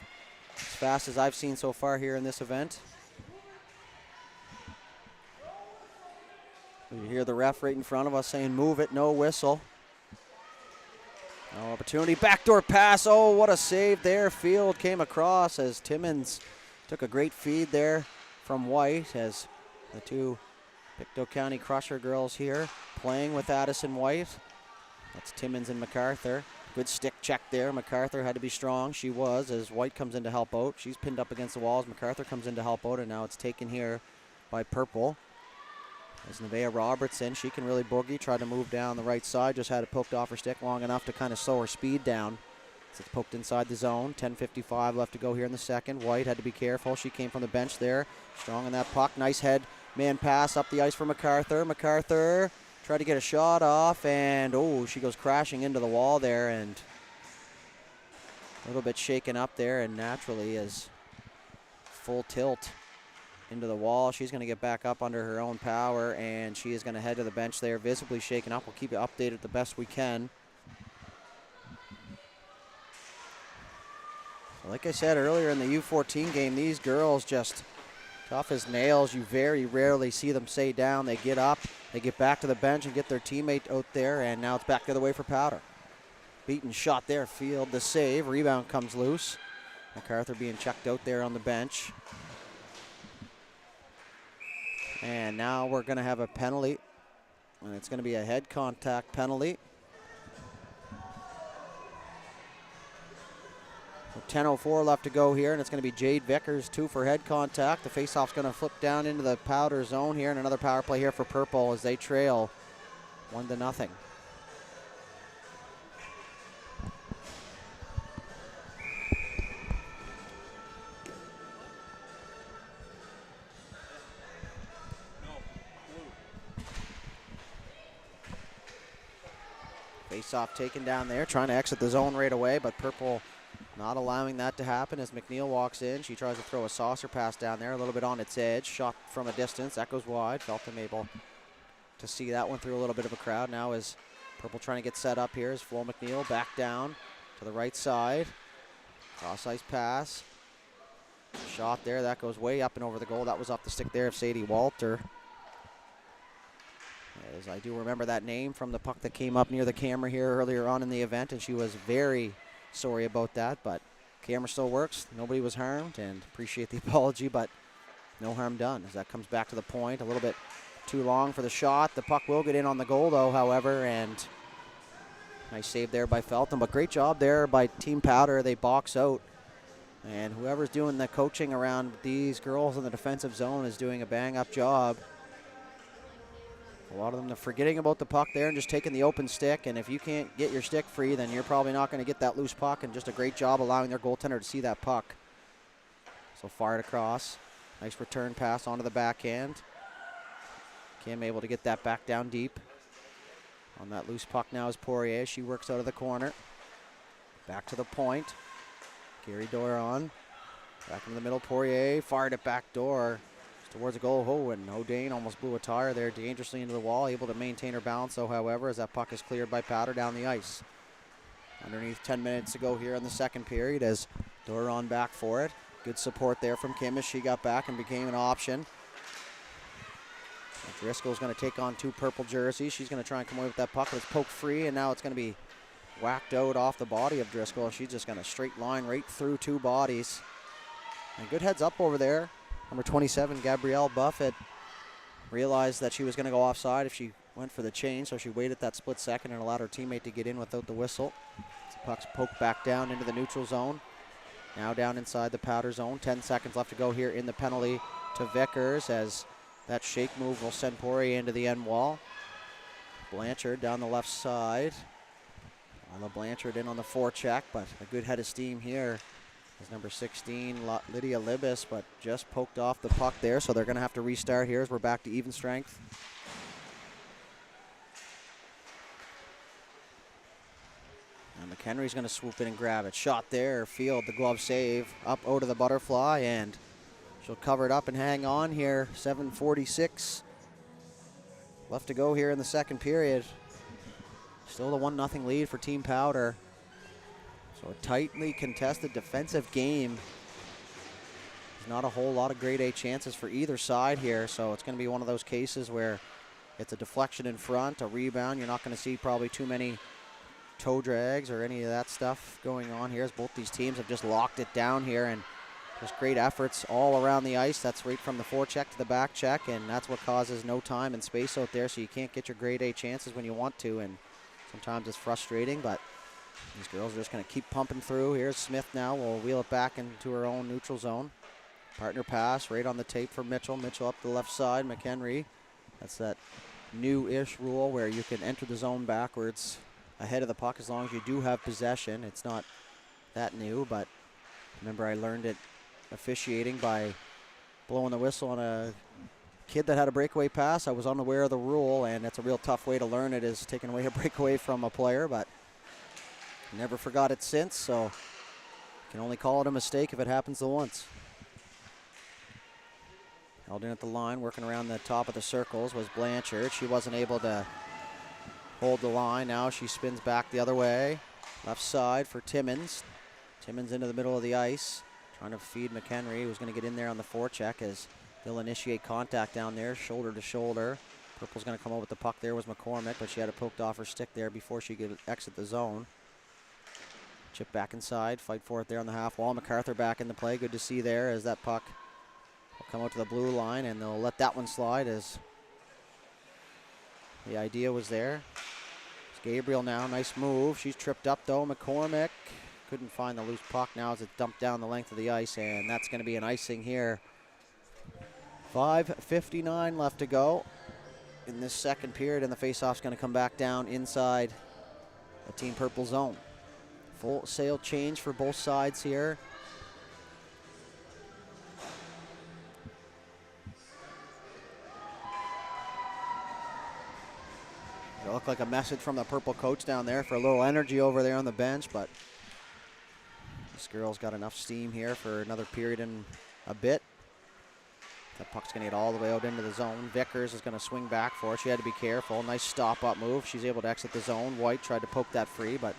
as fast as I've seen so far here in this event. You hear the ref right in front of us saying, move it, no whistle. No opportunity, backdoor pass. Oh, what a save there. Field came across as Timmins took a great feed there from White, as the two Pictou County Crusher girls here playing with Addison White. That's Timmins and MacArthur. Good stick check there. MacArthur had to be strong. She was, as White comes in to help out. She's pinned up against the walls. MacArthur comes in to help out, and now it's taken here by Purple. As Nevaeh Robertson, she can really boogie, try to move down the right side, just had it poked off her stick long enough to kind of slow her speed down. So it's poked inside the zone. 10:55 left to go here in the second. White had to be careful. She came from the bench there, strong on that puck. Nice head man pass up the ice for MacArthur. MacArthur tried to get a shot off, and oh, she goes crashing into the wall there, and a little bit shaken up there, and naturally as full tilt into the wall. She's going to get back up under her own power, and she is going to head to the bench there, visibly shaken up. We'll keep you updated the best we can. Like I said earlier in the U14 game, these girls just tough as nails. You very rarely see them stay down. They get up, they get back to the bench and get their teammate out there, and now it's back the other way for Powder. Beaten shot there, Field the save. Rebound comes loose. MacArthur being checked out there on the bench. And now we're going to have a penalty, and it's going to be a head contact penalty. So 10:04 left to go here, and it's going to be Jade Vickers, 2 for head contact. The faceoff's going to flip down into the Powder zone here, and another power play here for Purple as they trail 1-0. Face-off taken down there, trying to exit the zone right away, but Purple not allowing that to happen as McNeil walks in. She tries to throw a saucer pass down there, a little bit on its edge. Shot from a distance, that goes wide. Feltham able to see that one through a little bit of a crowd. Now is Purple trying to get set up here as Flo McNeil back down to the right side. Cross-ice pass. Shot there, that goes way up and over the goal. That was off the stick there of Sadie Walter. As I do remember that name from the puck that came up near the camera here earlier on in the event, and she was very sorry about that, but camera still works. Nobody was harmed, and appreciate the apology, but no harm done as that comes back to the point. A little bit too long for the shot. The puck will get in on the goal, though, however, and nice save there by Feltham, but great job there by Team Powder. They box out, and whoever's doing the coaching around these girls in the defensive zone is doing a bang-up job. A lot of them are forgetting about the puck there and just taking the open stick, and if you can't get your stick free, then you're probably not going to get that loose puck, and just a great job allowing their goaltender to see that puck. So fired across. Nice return pass onto the backhand. Kim able to get that back down deep. On that loose puck now is Poirier. She works out of the corner. Back to the point. Gary Doron. Back in the middle, Poirier fired it back door towards the goal. Oh, and O'Dane almost blew a tire there dangerously into the wall. Able to maintain her balance, though, however, as that puck is cleared by Powder down the ice. Underneath 10 minutes to go here in the second period as Doron back for it. Good support there from Kim as she got back and became an option. Driscoll's going to take on 2 purple jerseys. She's going to try and come away with that puck, but it's poked free, and now it's going to be whacked out off the body of Driscoll. She's just going to straight line right through 2 bodies. And good heads up over there. Number 27, Gabrielle Buffett, realized that she was going to go offside if she went for the change, so she waited that split second and allowed her teammate to get in without the whistle. The puck's poked back down into the neutral zone. Now down inside the Powder zone. 10 seconds left to go here in the penalty to Vickers as that shake move will send Poirier into the end wall. Blanchard down the left side. Blanchard in on the forecheck, but a good head of steam here is number 16, Lydia Libis, but just poked off the puck there, so they're going to have to restart here as we're back to even strength. And McHenry's going to swoop in and grab it. Shot there, field, the glove save, up out of the butterfly, and she'll cover it up and hang on here. 7:46 left to go here in the second period. Still the 1-0 lead for Team Powder. So a tightly contested defensive game. There's not a whole lot of grade A chances for either side here, so it's going to be one of those cases where it's a deflection in front, a rebound. You're not going to see probably too many toe drags or any of that stuff going on here, as both these teams have just locked it down here, and just great efforts all around the ice. That's right from the forecheck to the back check, and that's what causes no time and space out there, so you can't get your grade A chances when you want to, and sometimes it's frustrating, but these girls are just going to keep pumping through. Here's Smith now. We'll wheel it back into her own neutral zone. Partner pass right on the tape for Mitchell. Mitchell up the left side. McHenry. That's that new-ish rule where you can enter the zone backwards ahead of the puck as long as you do have possession. It's not that new, but remember I learned it officiating by blowing the whistle on a kid that had a breakaway pass. I was unaware of the rule, and that's a real tough way to learn it, is taking away a breakaway from a player, but never forgot it since, so can only call it a mistake if it happens the once. Held in at the line, working around the top of the circles was Blanchard. She wasn't able to hold the line. Now she spins back the other way. Left side for Timmins. Timmins into the middle of the ice, trying to feed McHenry, who's going to get in there on the forecheck as they'll initiate contact down there, shoulder to shoulder. Purple's going to come out with the puck. There was McCormick, but she had it poked off her stick there before she could exit the zone. Chip back inside, fight for it there on the half wall. MacArthur back in the play. Good to see there as that puck will come out to the blue line, and they'll let that one slide as the idea was there. It's Gabriel now, nice move. She's tripped up though. McCormick couldn't find the loose puck now as it dumped down the length of the ice, and that's going to be an icing here. 5:59 left to go in this second period, and the faceoff's going to come back down inside the Team Purple zone. Full sail change for both sides here. It looked like a message from the Purple coach down there for a little energy over there on the bench, but this girl's got enough steam here for another period and a bit. That puck's going to get all the way out into the zone. Vickers is going to swing back for it. She had to be careful. Nice stop-up move. She's able to exit the zone. White tried to poke that free, but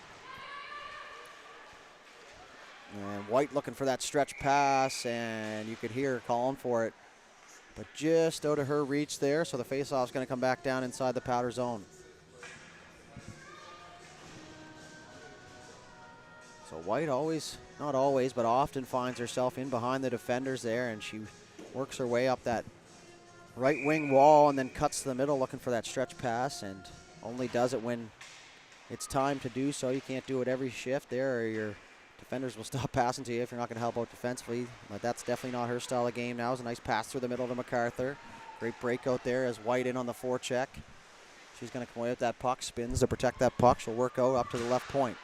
and White looking for that stretch pass, and you could hear her calling for it, but just out of her reach there, so the faceoff's going to come back down inside the Powder zone. So White always, not always, but often finds herself in behind the defenders there, and she works her way up that right wing wall and then cuts to the middle looking for that stretch pass, and only does it when it's time to do so. You can't do it every shift there, or your defenders will stop passing to you if you're not going to help out defensively, but that's definitely not her style of game now. It was a nice pass through the middle to MacArthur. Great breakout there as White in on the forecheck. She's going to come away with that puck, spins to protect that puck. She'll work out up to the left point.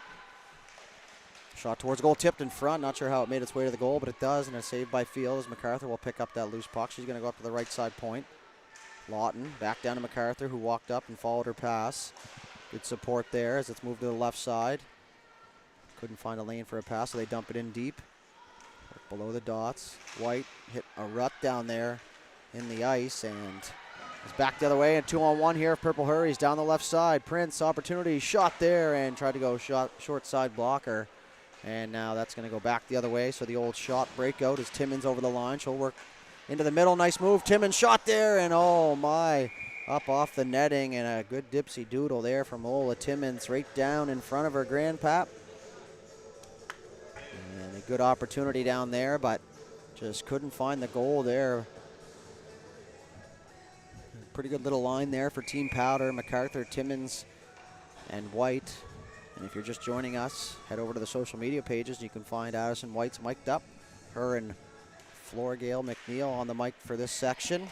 Shot towards goal, tipped in front. Not sure how it made its way to the goal, but it does, and a save by Field as MacArthur will pick up that loose puck. She's going to go up to the right side point. Lawton back down to MacArthur, who walked up and followed her pass. Good support there as it's moved to the left side. Couldn't find a lane for a pass, so they dump it in deep. Below the dots. White hit a rut down there in the ice, and is back the other way, and 2-on-1 here. Purple hurries down the left side. Prince, opportunity, shot there, and tried to go short side blocker. And now that's going to go back the other way, so the old shot breakout is Timmins over the line. She'll work into the middle. Nice move. Timmins shot there, and oh my, up off the netting, and a good dipsy doodle there from Ola Timmins right down in front of her grandpap. And a good opportunity down there, but just couldn't find the goal there. Pretty good little line there for Team Powder. MacArthur, Timmins, and White. And if you're just joining us, head over to the social media pages and you can find Addison White's mic'd up. Her and Florgale McNeil on the mic for this section. And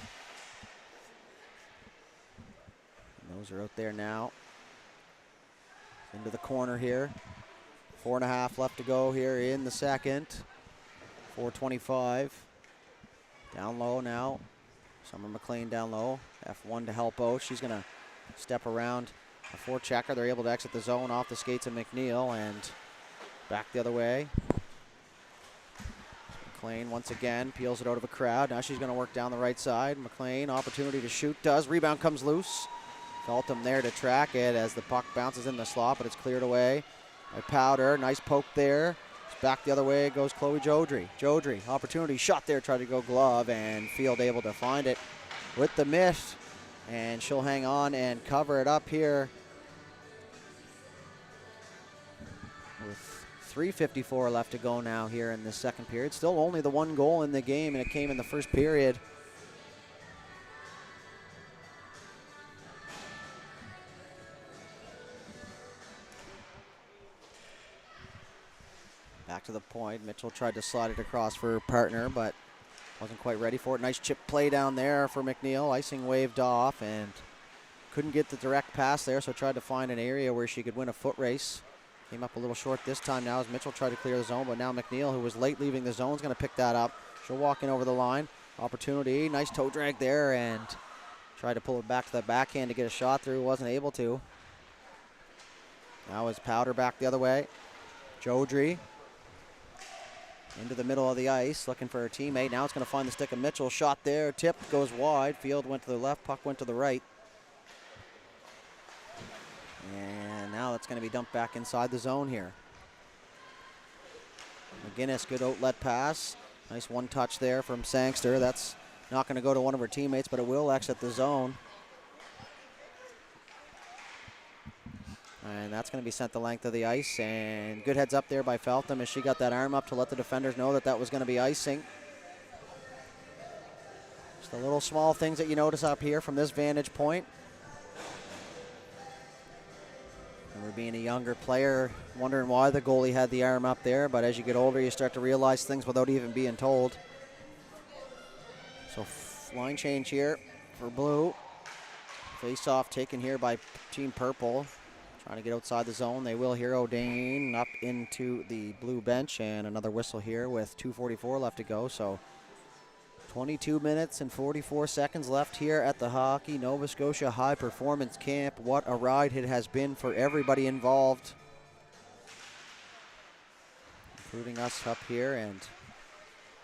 those are out there now. Into the corner here. 4.5 left to go here in the second. 4:25. Down low now. Summer McLean down low. F1 to help out. She's going to step around a four-checker. They're able to exit the zone off the skates of McNeil and back the other way. McLean once again peels it out of a crowd. Now she's going to work down the right side. McLean, opportunity to shoot, does. Rebound comes loose. Feltham there to track it as the puck bounces in the slot, but it's cleared away by Powder. Nice poke there. It's back the other way goes Chloe Jodry. Jodry, opportunity, shot there, tried to go glove, and Field able to find it with the miss. And she'll hang on and cover it up here with 3:54 left to go now here in the second period. Still only the one goal in the game, and it came in the first period. Back to the point. Mitchell tried to slide it across for her partner, but wasn't quite ready for it. Nice chip play down there for McNeil. Icing waved off and couldn't get the direct pass there, so tried to find an area where she could win a foot race. Came up a little short this time now as Mitchell tried to clear the zone, but now McNeil, who was late leaving the zone, is going to pick that up. She'll walk in over the line. Opportunity. Nice toe drag there and tried to pull it back to the backhand to get a shot through. Wasn't able to. Now is Powder back the other way. Jodry into the middle of the ice, looking for her teammate. Now it's going to find the stick of Mitchell. Shot there, tipped, goes wide. Field went to the left, puck went to the right. And now it's going to be dumped back inside the zone here. McGinnis, good outlet pass. Nice one touch there from Sangster. That's not going to go to one of her teammates, but it will exit the zone. And that's going to be sent the length of the ice. And good heads up there by Feltham as she got that arm up to let the defenders know that that was going to be icing. Just the little small things that you notice up here from this vantage point. And we're being a younger player, wondering why the goalie had the arm up there. But as you get older, you start to realize things without even being told. So line change here for Blue. Face off taken here by Team Purple. Trying to get outside the zone. They will here. O'Dane up into the blue bench, and another whistle here with 2:44 left to go. So 22 minutes and 44 seconds left here at the Hockey Nova Scotia High Performance Camp. What a ride it has been for everybody involved, including us up here, and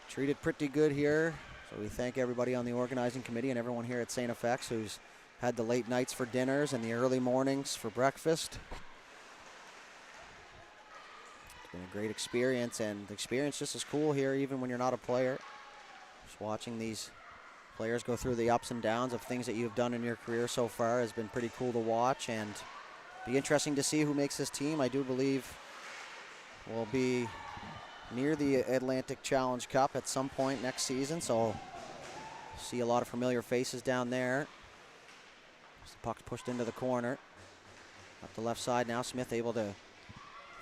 treated pretty good here. So we thank everybody on the organizing committee and everyone here at St. FX who's had the late nights for dinners and the early mornings for breakfast. It's been a great experience, and the experience just as cool here even when you're not a player. Just watching these players go through the ups and downs of things that you've done in your career so far has been pretty cool to watch, and be interesting to see who makes this team. I do believe we'll be near the Atlantic Challenge Cup at some point next season, so see a lot of familiar faces down there. The puck's pushed into the corner. Up the left side now. Smith able to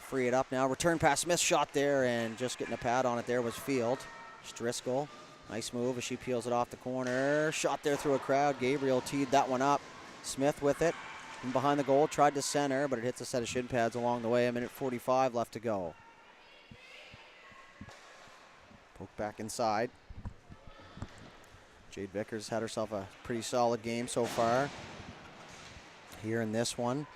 free it up now. Return pass. Smith shot there, and just getting a pad on it there was Field. Driscoll. Nice move as she peels it off the corner. Shot there through a crowd. Gabriel teed that one up. Smith with it. And behind the goal. Tried to center, but it hits a set of shin pads along the way. A minute 45 left to go. Poke back inside. Jade Vickers had herself a pretty solid game so far here in this one.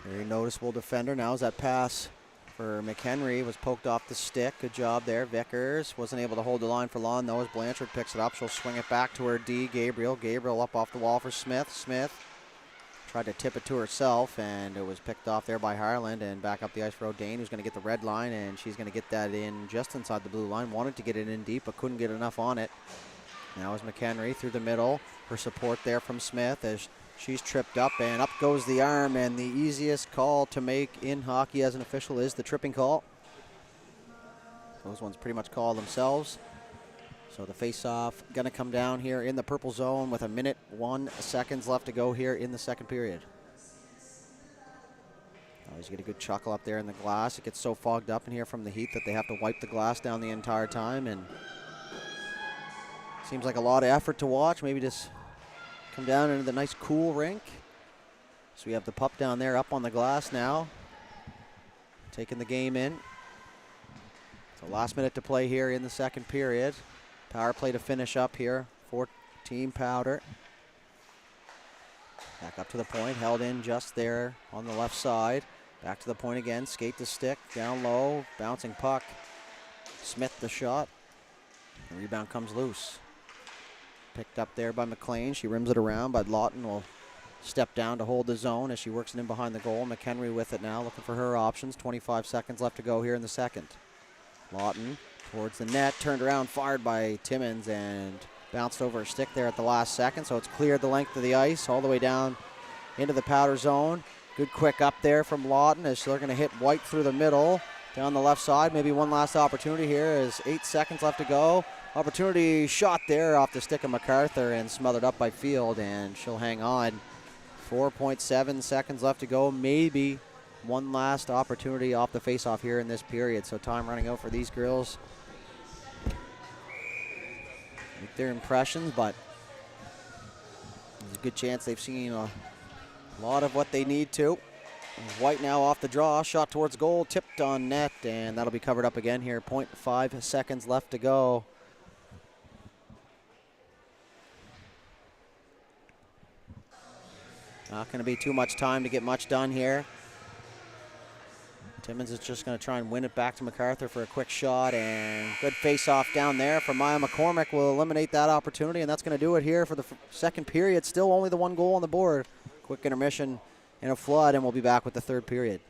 Very noticeable defender. Now is that pass for McHenry was poked off the stick. Good job there. Vickers wasn't able to hold the line for long though as Blanchard picks it up. She'll swing it back to her D, Gabriel. Gabriel up off the wall for Smith. Smith tried to tip it to herself, and it was picked off there by Harland, and back up the ice for O'Dane, who's going to get the red line, and she's going to get that in just inside the blue line. Wanted to get it in deep, but couldn't get enough on it. Now is McHenry through the middle. Her support there from Smith as she's tripped up, and up goes the arm, and the easiest call to make in hockey as an official is the tripping call. Those ones pretty much call themselves. So the face-off going to come down here in the purple zone with a minute 1 seconds left to go here in the second period. Always get a good chuckle up there in the glass. It gets so fogged up in here from the heat that they have to wipe the glass down the entire time, and seems like a lot of effort to watch. Maybe just come down into the nice cool rink. So we have the pup down there up on the glass now, taking the game in. So last minute to play here in the second period. Power play to finish up here for Team Powder. Back up to the point, held in just there on the left side. Back to the point again, skate the stick, down low, bouncing puck. Smith the shot. The rebound comes loose. Picked up there by McLean. She rims it around, but Lawton will step down to hold the zone as she works it in behind the goal. McHenry with it now, looking for her options. 25 seconds left to go here in the second. Lawton towards the net, turned around, fired by Timmins, and bounced over a stick there at the last second, so it's cleared the length of the ice all the way down into the Powder zone. Good quick up there from Lawton as they're going to hit White through the middle. Down the left side, maybe one last opportunity here as 8 seconds left to go. Opportunity shot there off the stick of MacArthur and smothered up by Field, and she'll hang on. 4.7 seconds left to go. Maybe one last opportunity off the faceoff here in this period. So time running out for these girls. Make their impressions, but there's a good chance they've seen a lot of what they need to. White now off the draw, shot towards goal, tipped on net, and that'll be covered up again here. 0.5 seconds left to go. Not going to be too much time to get much done here. Timmins is just going to try and win it back to MacArthur for a quick shot, and good face-off down there from Maya McCormick will eliminate that opportunity, and that's going to do it here for the second period. Still only the one goal on the board. Quick intermission and a flood, and we'll be back with the third period.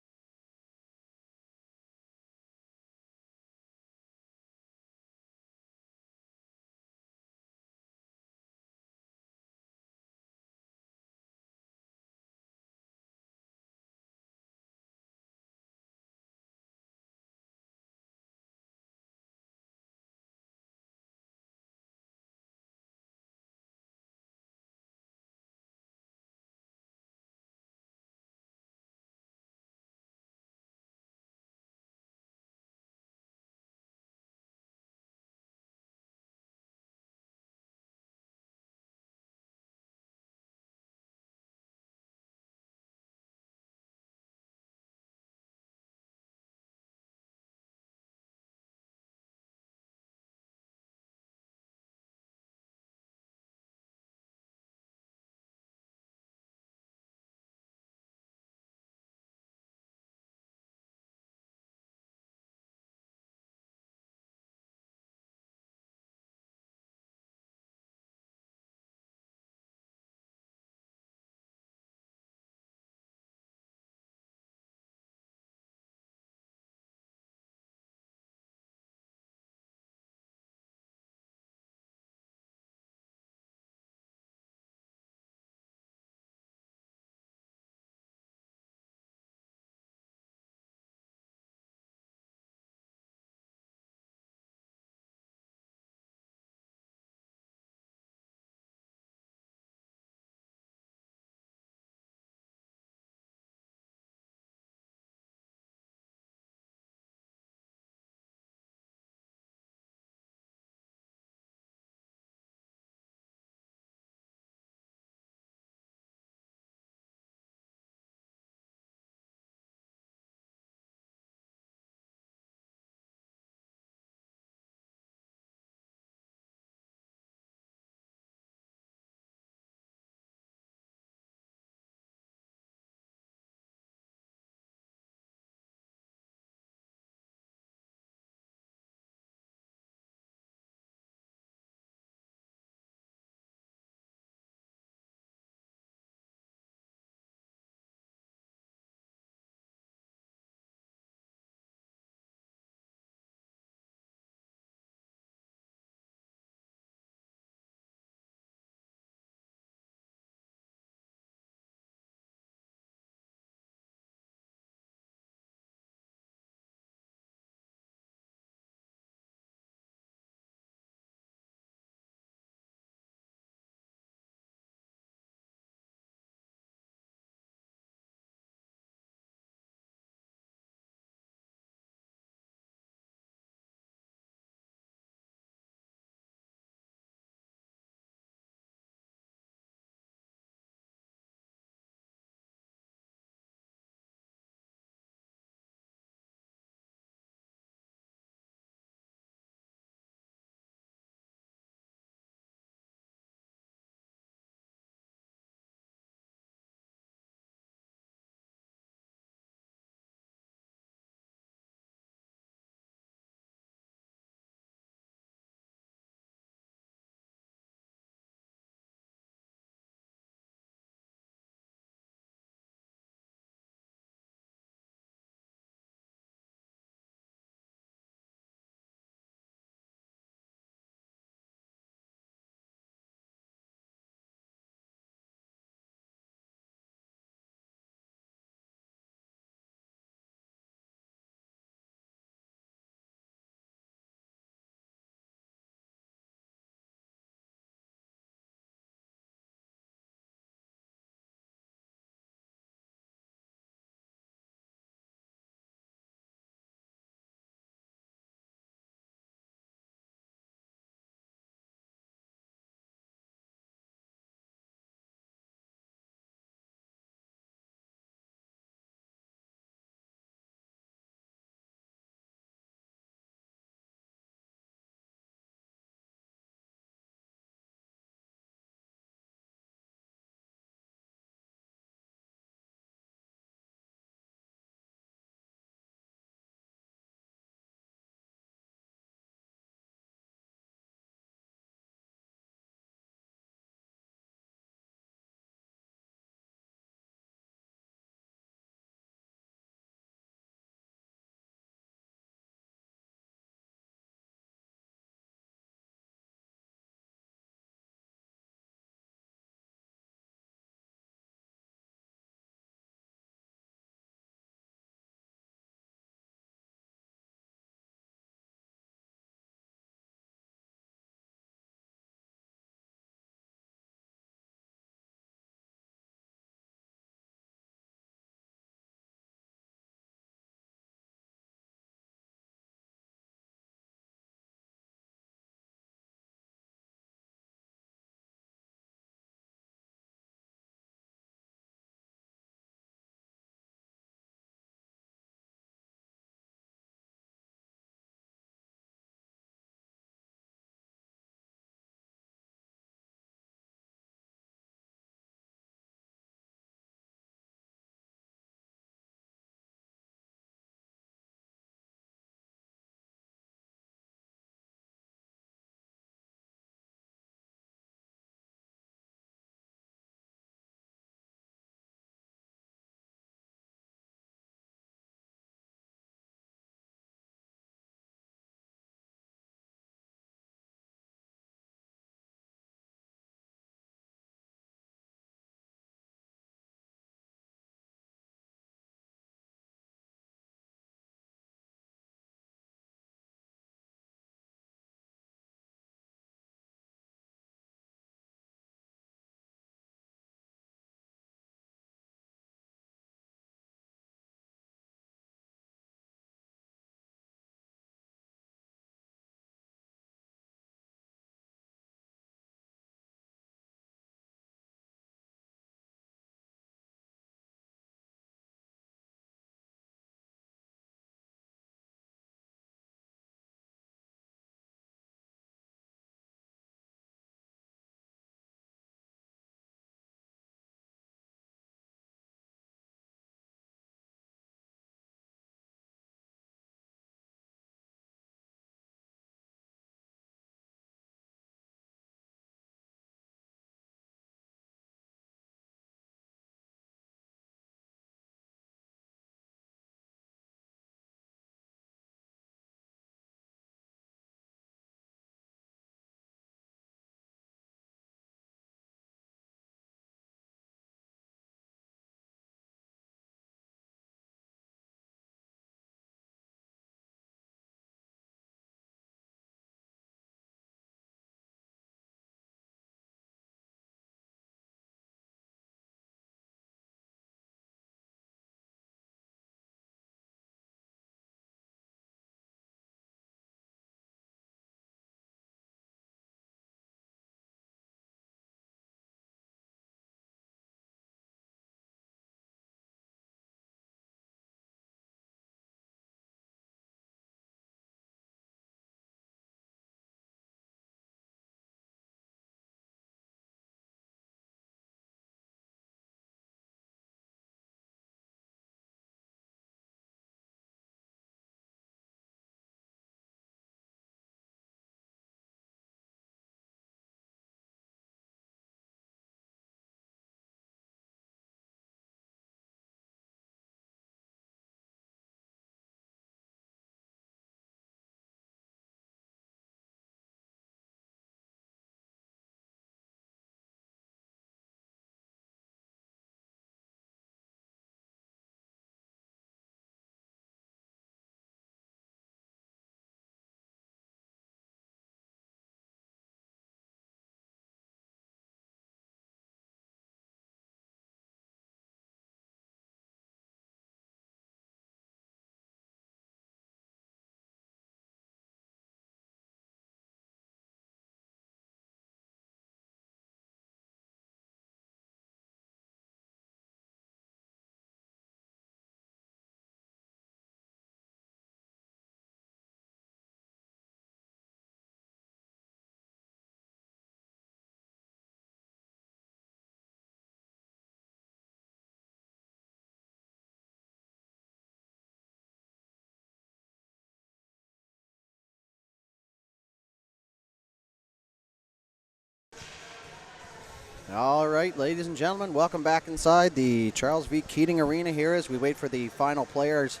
All right, ladies and gentlemen, welcome back inside the Charles V. Keating Arena here as we wait for the final players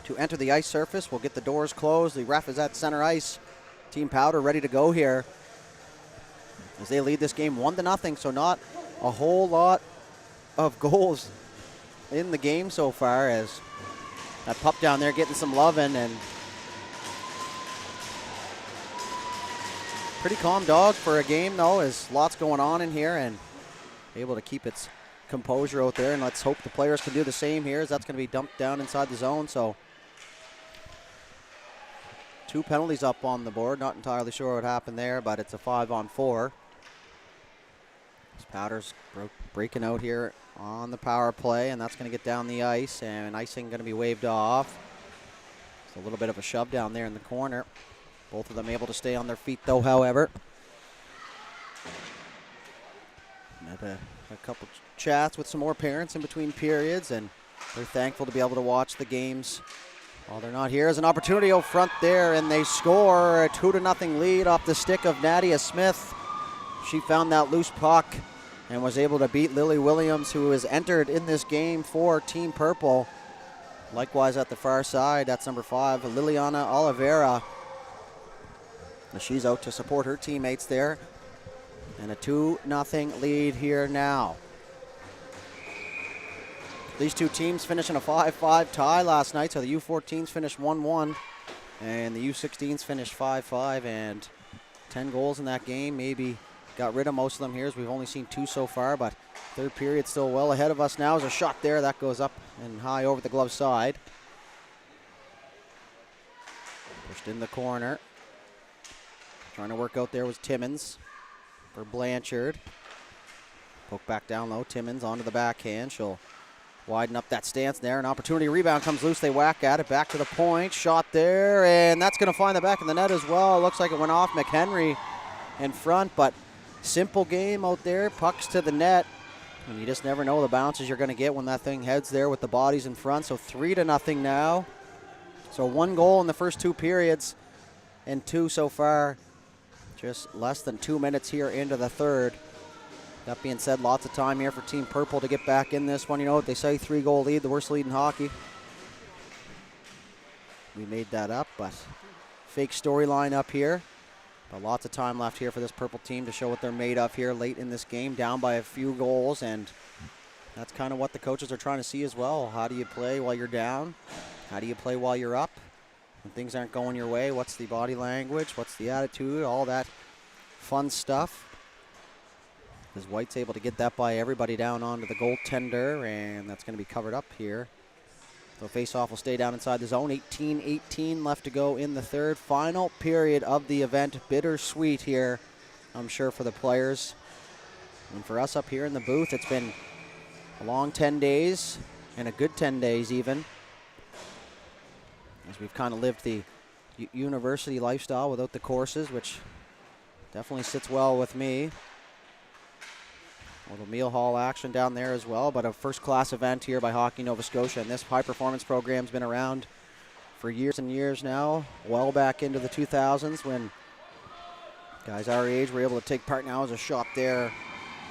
to enter the ice surface. We'll get the doors closed. The ref is at center ice. Team Powder ready to go here as they lead this game 1-0, so not a whole lot of goals in the game so far, as that pup down there getting some loving, and pretty calm dog for a game though, as lots going on in here, and able to keep its composure out there. And let's hope the players can do the same here, as that's going to be dumped down inside the zone. So 2 penalties up on the board. Not entirely sure what happened there, but it's a 5-on-4. Powder's breaking out here on the power play, and that's going to get down the ice, and icing going to be waved off. It's a little bit of a shove down there in the corner. Both of them able to stay on their feet though, however. Had a couple chats with some more parents in between periods, and they're thankful to be able to watch the games while they're not here. As an opportunity out front there, and they score a 2-0 lead off the stick of Nadia Smith. She found that loose puck and was able to beat Lily Williams, who has entered in this game for Team Purple. Likewise at the far side, that's number 5, Liliana Oliveira. She's out to support her teammates there. And a 2-0 lead here now. These two teams finishing a 5-5 tie last night, so the U14s finished 1-1, and the U16s finished 5-5, and 10 goals in that game. Maybe got rid of most of them here, as we've only seen 2 so far, but third period still well ahead of us now. As a shot there, that goes up and high over the glove side. Pushed in the corner. Trying to work out there was Timmins for Blanchard. Poke back down low. Timmins onto the backhand. She'll widen up that stance there. An opportunity rebound comes loose. They whack at it. Back to the point. Shot there, and that's going to find the back of the net as well. It looks like it went off McHenry in front, but simple game out there. Pucks to the net, and you just never know the bounces you're going to get when that thing heads there with the bodies in front. So 3-0 now. So 1 goal in the first 2 periods, and 2 so far. Just less than 2 minutes here into the third. That being said, lots of time here for Team Purple to get back in this one. You know what they say, 3-goal lead, the worst lead in hockey. We made that up, but fake storyline up here. But lots of time left here for this Purple team to show what they're made of here late in this game, down by a few goals, and that's kind of what the coaches are trying to see as well. How do you play while you're down? How do you play while you're up? When things aren't going your way, what's the body language? What's the attitude? All that fun stuff. As White's able to get that by everybody down onto the goaltender, and that's going to be covered up here. So face-off will stay down inside the zone. 18-18 left to go in the third. Final period of the event. Bittersweet here, I'm sure, for the players. And for us up here in the booth, it's been a long 10 days, and a good 10 days even, as we've kind of lived the university lifestyle without the courses, which definitely sits well with me. A little meal hall action down there as well, but a first-class event here by Hockey Nova Scotia. And this high-performance program's been around for years and years now, well back into the 2000s, when guys our age were able to take part. Now as a shot there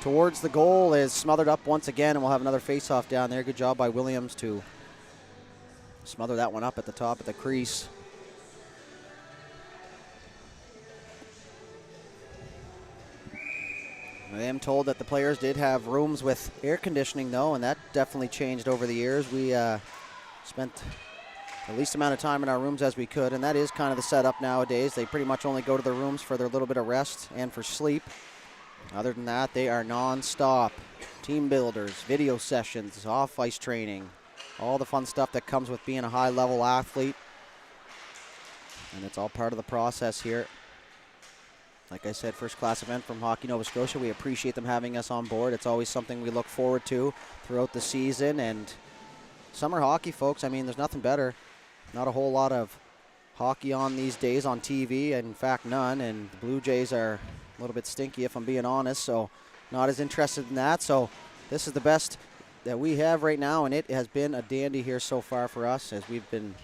towards the goal is smothered up once again, and we'll have another face-off down there. Good job by Williams to smother that one up at the top of the crease. I am told that the players did have rooms with air conditioning, though, and that definitely changed over the years. We spent the least amount of time in our rooms as we could, and that is kind of the setup nowadays. They pretty much only go to their rooms for their little bit of rest and for sleep. Other than that, they are non-stop. Team builders, video sessions, off-ice training, all the fun stuff that comes with being a high-level athlete. And it's all part of the process here. Like I said, first-class event from Hockey Nova Scotia. We appreciate them having us on board. It's always something we look forward to throughout the season. And summer hockey, folks, I mean, there's nothing better. Not a whole lot of hockey on these days on TV. In fact, none. And the Blue Jays are a little bit stinky, if I'm being honest. So not as interested in that. So this is the best that we have right now, and it has been a dandy here so far for us, as we've been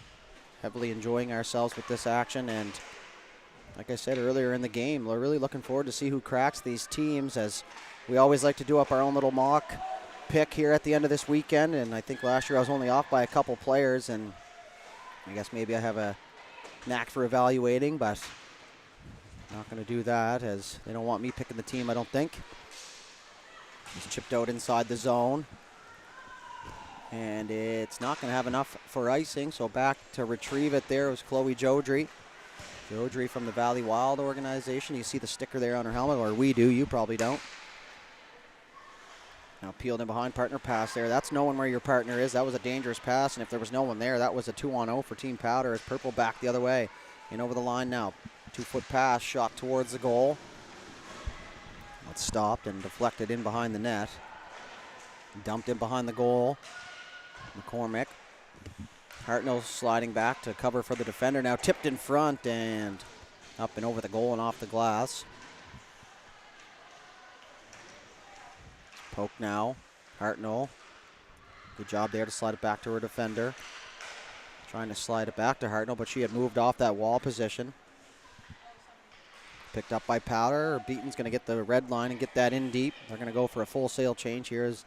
heavily enjoying ourselves with this action. And like I said earlier in the game, we're really looking forward to see who cracks these teams, as we always like to do up our own little mock pick here at the end of this weekend. And I think last year I was only off by a couple players, and I guess maybe I have a knack for evaluating, but not going to do that as they don't want me picking the team, I don't think. He's chipped out inside the zone. And it's not going to have enough for icing, so back to retrieve it there was Chloe Jodry. Jodry from the Valley Wild organization. You see the sticker there on her helmet, or we do, you probably don't. Now peeled in behind, partner pass there. That's knowing where your partner is. That was a dangerous pass, and if there was no one there, that was a 2-on-0 for Team Powder as Purple back the other way. In over the line now. 2-foot pass, shot towards the goal. It's stopped and deflected in behind the net. Dumped in behind the goal. McCormick. Hartnell sliding back to cover for the defender. Now tipped in front and up and over the goal and off the glass. Poke now. Hartnell. Good job there to slide it back to her defender. Trying to slide it back to Hartnell, but she had moved off that wall position. Picked up by Powder. Beaton's going to get the red line and get that in deep. They're going to go for a full sail change here. As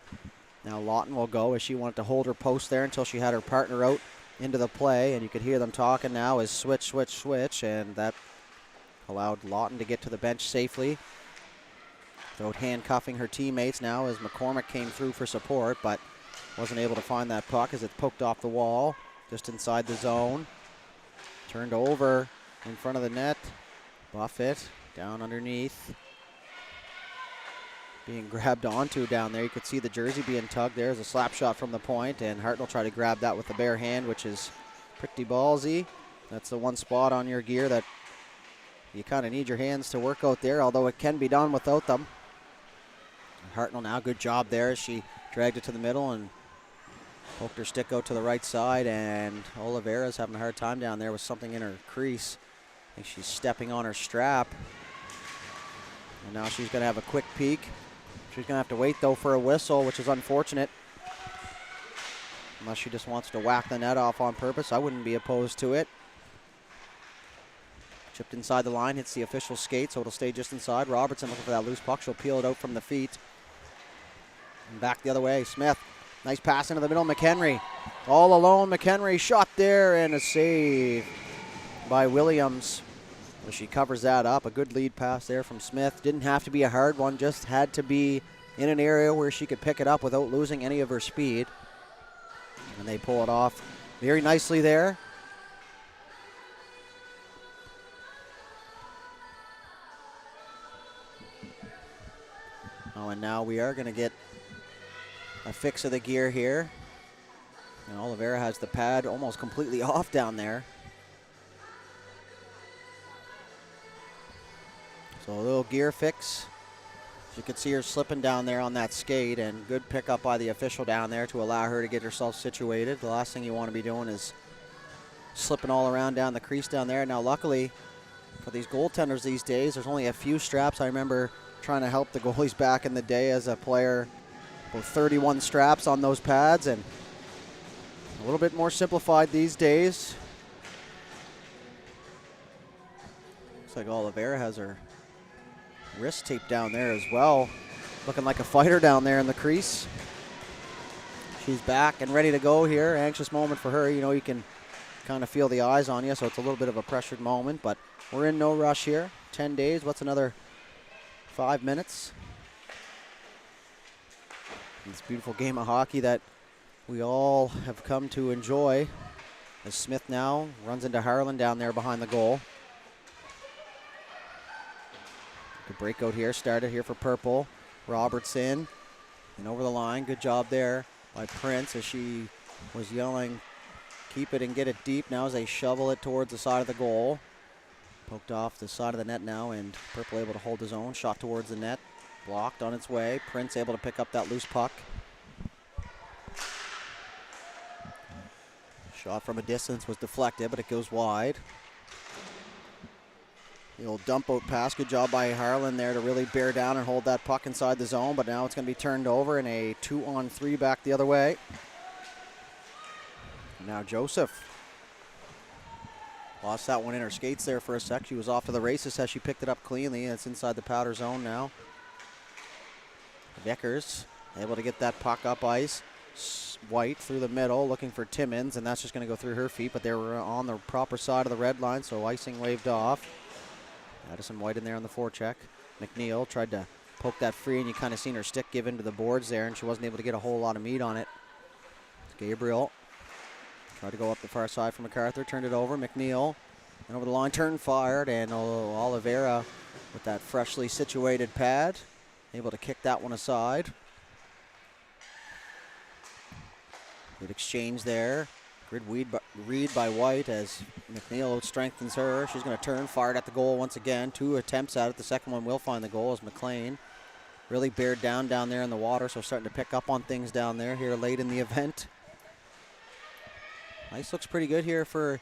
now Lawton will go as she wanted to hold her post there until she had her partner out into the play. And you could hear them talking now as switch, switch, switch. And that allowed Lawton to get to the bench safely. Without handcuffing her teammates now as McCormick came through for support, but wasn't able to find that puck as it poked off the wall just inside the zone. Turned over in front of the net. Buffett down underneath. Being grabbed onto down there. You could see the jersey being tugged. There's a slap shot from the point, and Hartnell tried to grab that with the bare hand, which is pretty ballsy. That's the one spot on your gear that you kind of need your hands to work out there, although it can be done without them. Hartnell now, good job there as she dragged it to the middle and poked her stick out to the right side, and Oliveira's having a hard time down there with something in her crease. I think she's stepping on her strap. And now she's going to have a quick peek. She's going to have to wait, though, for a whistle, which is unfortunate. Unless she just wants to whack the net off on purpose. I wouldn't be opposed to it. Chipped inside the line, hits the official skate, so it'll stay just inside. Robertson looking for that loose puck. She'll peel it out from the feet. And back the other way. Smith, nice pass into the middle. McHenry, all alone. McHenry shot there, and a save by Williams. She covers that up. A good lead pass there from Smith. Didn't have to be a hard one, just had to be in an area where she could pick it up without losing any of her speed. And they pull it off very nicely there. Oh, and now we are going to get a fix of the gear here. And Oliveira has the pad almost completely off down there. So a little gear fix. You could see her slipping down there on that skate, and good pickup by the official down there to allow her to get herself situated. The last thing you want to be doing is slipping all around down the crease down there. Now luckily for these goaltenders these days, there's only a few straps. I remember trying to help the goalies back in the day as a player, with 31 straps on those pads, and a little bit more simplified these days. Looks like Oliveira has her wrist taped down there as well. Looking like a fighter down there in the crease. She's back and ready to go here. Anxious moment for her. You know, you can kind of feel the eyes on you, so it's a little bit of a pressured moment, but we're in no rush here. 10 days, what's another 5 minutes? This beautiful game of hockey that we all have come to enjoy. As Smith now runs into Harlan down there behind the goal. The breakout here started here for Purple. Robertson and over the line. Good job there by Prince as she was yelling, keep it and get it deep. Now as they shovel it towards the side of the goal. Poked off the side of the net now, and Purple able to hold his own. Shot towards the net. Blocked on its way. Prince able to pick up that loose puck. Shot from a distance was deflected, but it goes wide. The old dump out pass. Good job by Harlan there to really bear down and hold that puck inside the zone, but now it's going to be turned over in a 2-on-3 back the other way. Now Joseph Lost that one in her skates there for a sec. She was off to the races as she picked it up cleanly. It's inside the powder zone now. Vickers able to get that puck up ice. White through the middle looking for Timmins, and that's just going to go through her feet, but they were on the proper side of the red line, so icing waved off. Addison White in there on the forecheck. McNeil tried to poke that free, and you kind of seen her stick give into the boards there, and she wasn't able to get a whole lot of meat on it. Gabriel tried to go up the far side for MacArthur, turned it over. McNeil and over the line, turned, fired, and Oliveira with that freshly situated pad, able to kick that one aside. Good exchange there. Good read by White as McNeil strengthens her. She's going to turn, fired at the goal once again. 2 attempts at it. The second one will find the goal as McLean really bared down there in the water, so starting to pick up on things down there here late in the event. Ice looks pretty good here for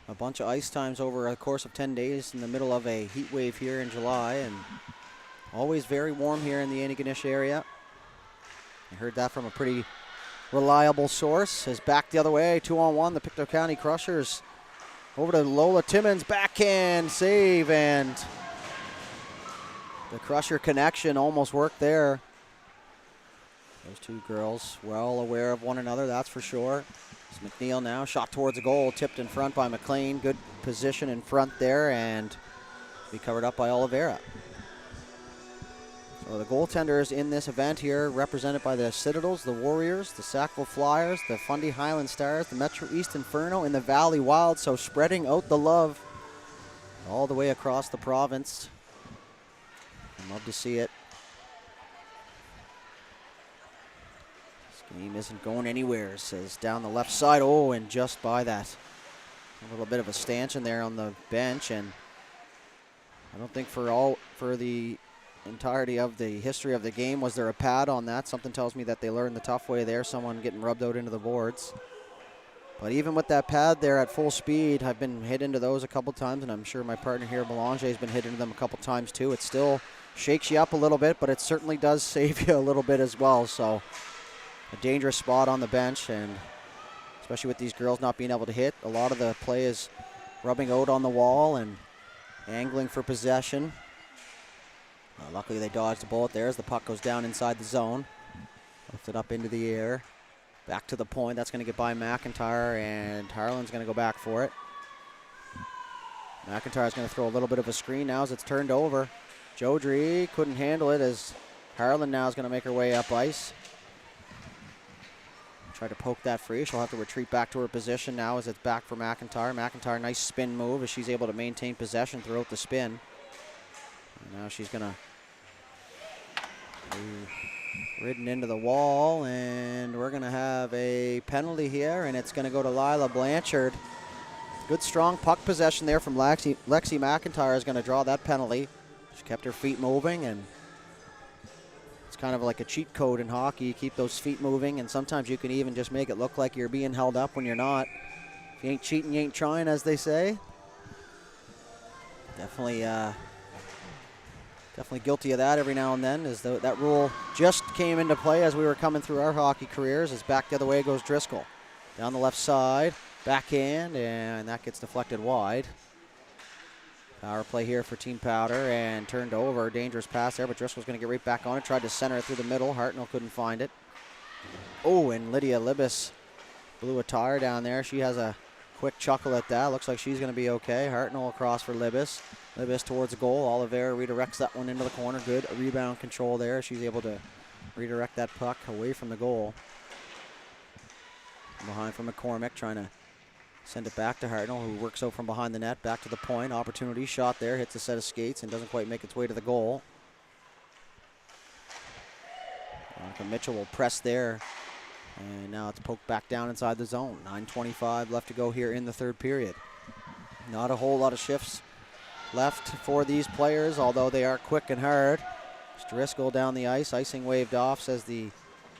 a bunch of ice times over a course of 10 days in the middle of a heat wave here in July, and always very warm here in the Antigonish area. I heard that from a pretty reliable source. Is back the other way, 2-on-1. The Pictou County Crushers over to Lola Timmins, backhand save, and the Crusher connection almost worked there. Those two girls well aware of one another, that's for sure. It's McNeil now, shot towards the goal, tipped in front by McLean. Good position in front there, and be covered up by Oliveira. So the goaltenders in this event here represented by the Citadels, the Warriors, the Sackville Flyers, the Fundy Highland Stars, the Metro East Inferno, and the Valley Wild. So spreading out the love all the way across the province. I'd love to see it. This game isn't going anywhere, says down the left side. Oh, and just by that. A little bit of a stanchion there on the bench, and I don't think for the entirety of the history of the game was there a pad on that. Something tells me that they learned the tough way there, someone getting rubbed out into the boards. But even with that pad there at full speed, I've been hit into those a couple times, and I'm sure my partner here, Belanger, has been hit into them a couple times too. It still shakes you up a little bit, but it certainly does save you a little bit as well. So a dangerous spot on the bench, and especially with these girls not being able to hit, a lot of the play is rubbing out on the wall and angling for possession. Luckily they dodged the bullet there as the puck goes down inside the zone. Lifted up into the air. Back to the point. That's going to get by McIntyre, and Harlan's going to go back for it. McIntyre's going to throw a little bit of a screen now as it's turned over. Jodry couldn't handle it as Harlan now is going to make her way up ice. Try to poke that free. She'll have to retreat back to her position now as it's back for McIntyre. McIntyre, nice spin move as she's able to maintain possession throughout the spin. And now she's going to ridden into the wall, and we're going to have a penalty here, and it's going to go to Lila Blanchard. Good strong puck possession there from Lexi McIntyre is going to draw that penalty. She kept her feet moving, and it's kind of like a cheat code in hockey. You keep those feet moving, and sometimes you can even just make it look like you're being held up when you're not. If you ain't cheating, you ain't trying, as they say. Definitely guilty of that every now and then, as though that rule just came into play as we were coming through our hockey careers. As back the other way goes Driscoll. Down the left side, backhand, and that gets deflected wide. Power play here for Team Powder, and turned over. Dangerous pass there, but Driscoll's going to get right back on it. Tried to center it through the middle. Hartnell couldn't find it. Oh, and Lydia Libis blew a tire down there. She has a quick chuckle at that. Looks like she's going to be okay. Hartnell across for Libis. Libis towards the goal. Oliveira redirects that one into the corner. Good rebound control there. She's able to redirect that puck away from the goal. Behind from McCormick, trying to send it back to Hartnell, who works out from behind the net. Back to the point. Opportunity shot there. Hits a set of skates and doesn't quite make its way to the goal. Monica Mitchell will press there. And now it's poked back down inside the zone. 9:25 left to go here in the third period. Not a whole lot of shifts left for these players, although they are quick and hard. Driscoll down the ice. Icing waved off, says the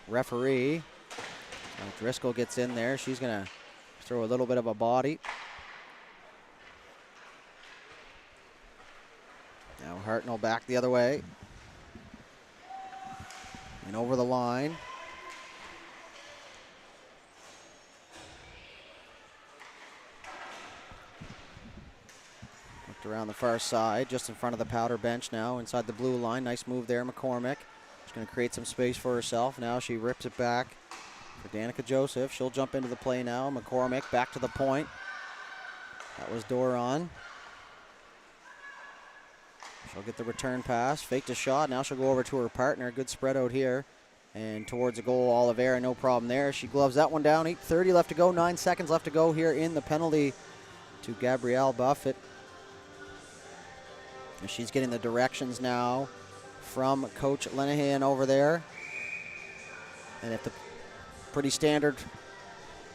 referee. So Driscoll gets in there. She's going to throw a little bit of a body. Now Hartnell back the other way. And over the line. around the far side, just in front of the powder bench now, inside the blue line. Nice move there, McCormick. She's going to create some space for herself. Now she rips it back for Danica Joseph. She'll jump into the play now. McCormick back to the point. That was Doron. She'll get the return pass, faked a shot. Now she'll go over to her partner. Good spread out here. And towards the goal, Oliveira, no problem there. She gloves that one down. 8:30 left to go, 9 seconds left to go here in the penalty to Gabrielle Buffett. And she's getting the directions now from Coach Lenahan over there. And at the pretty standard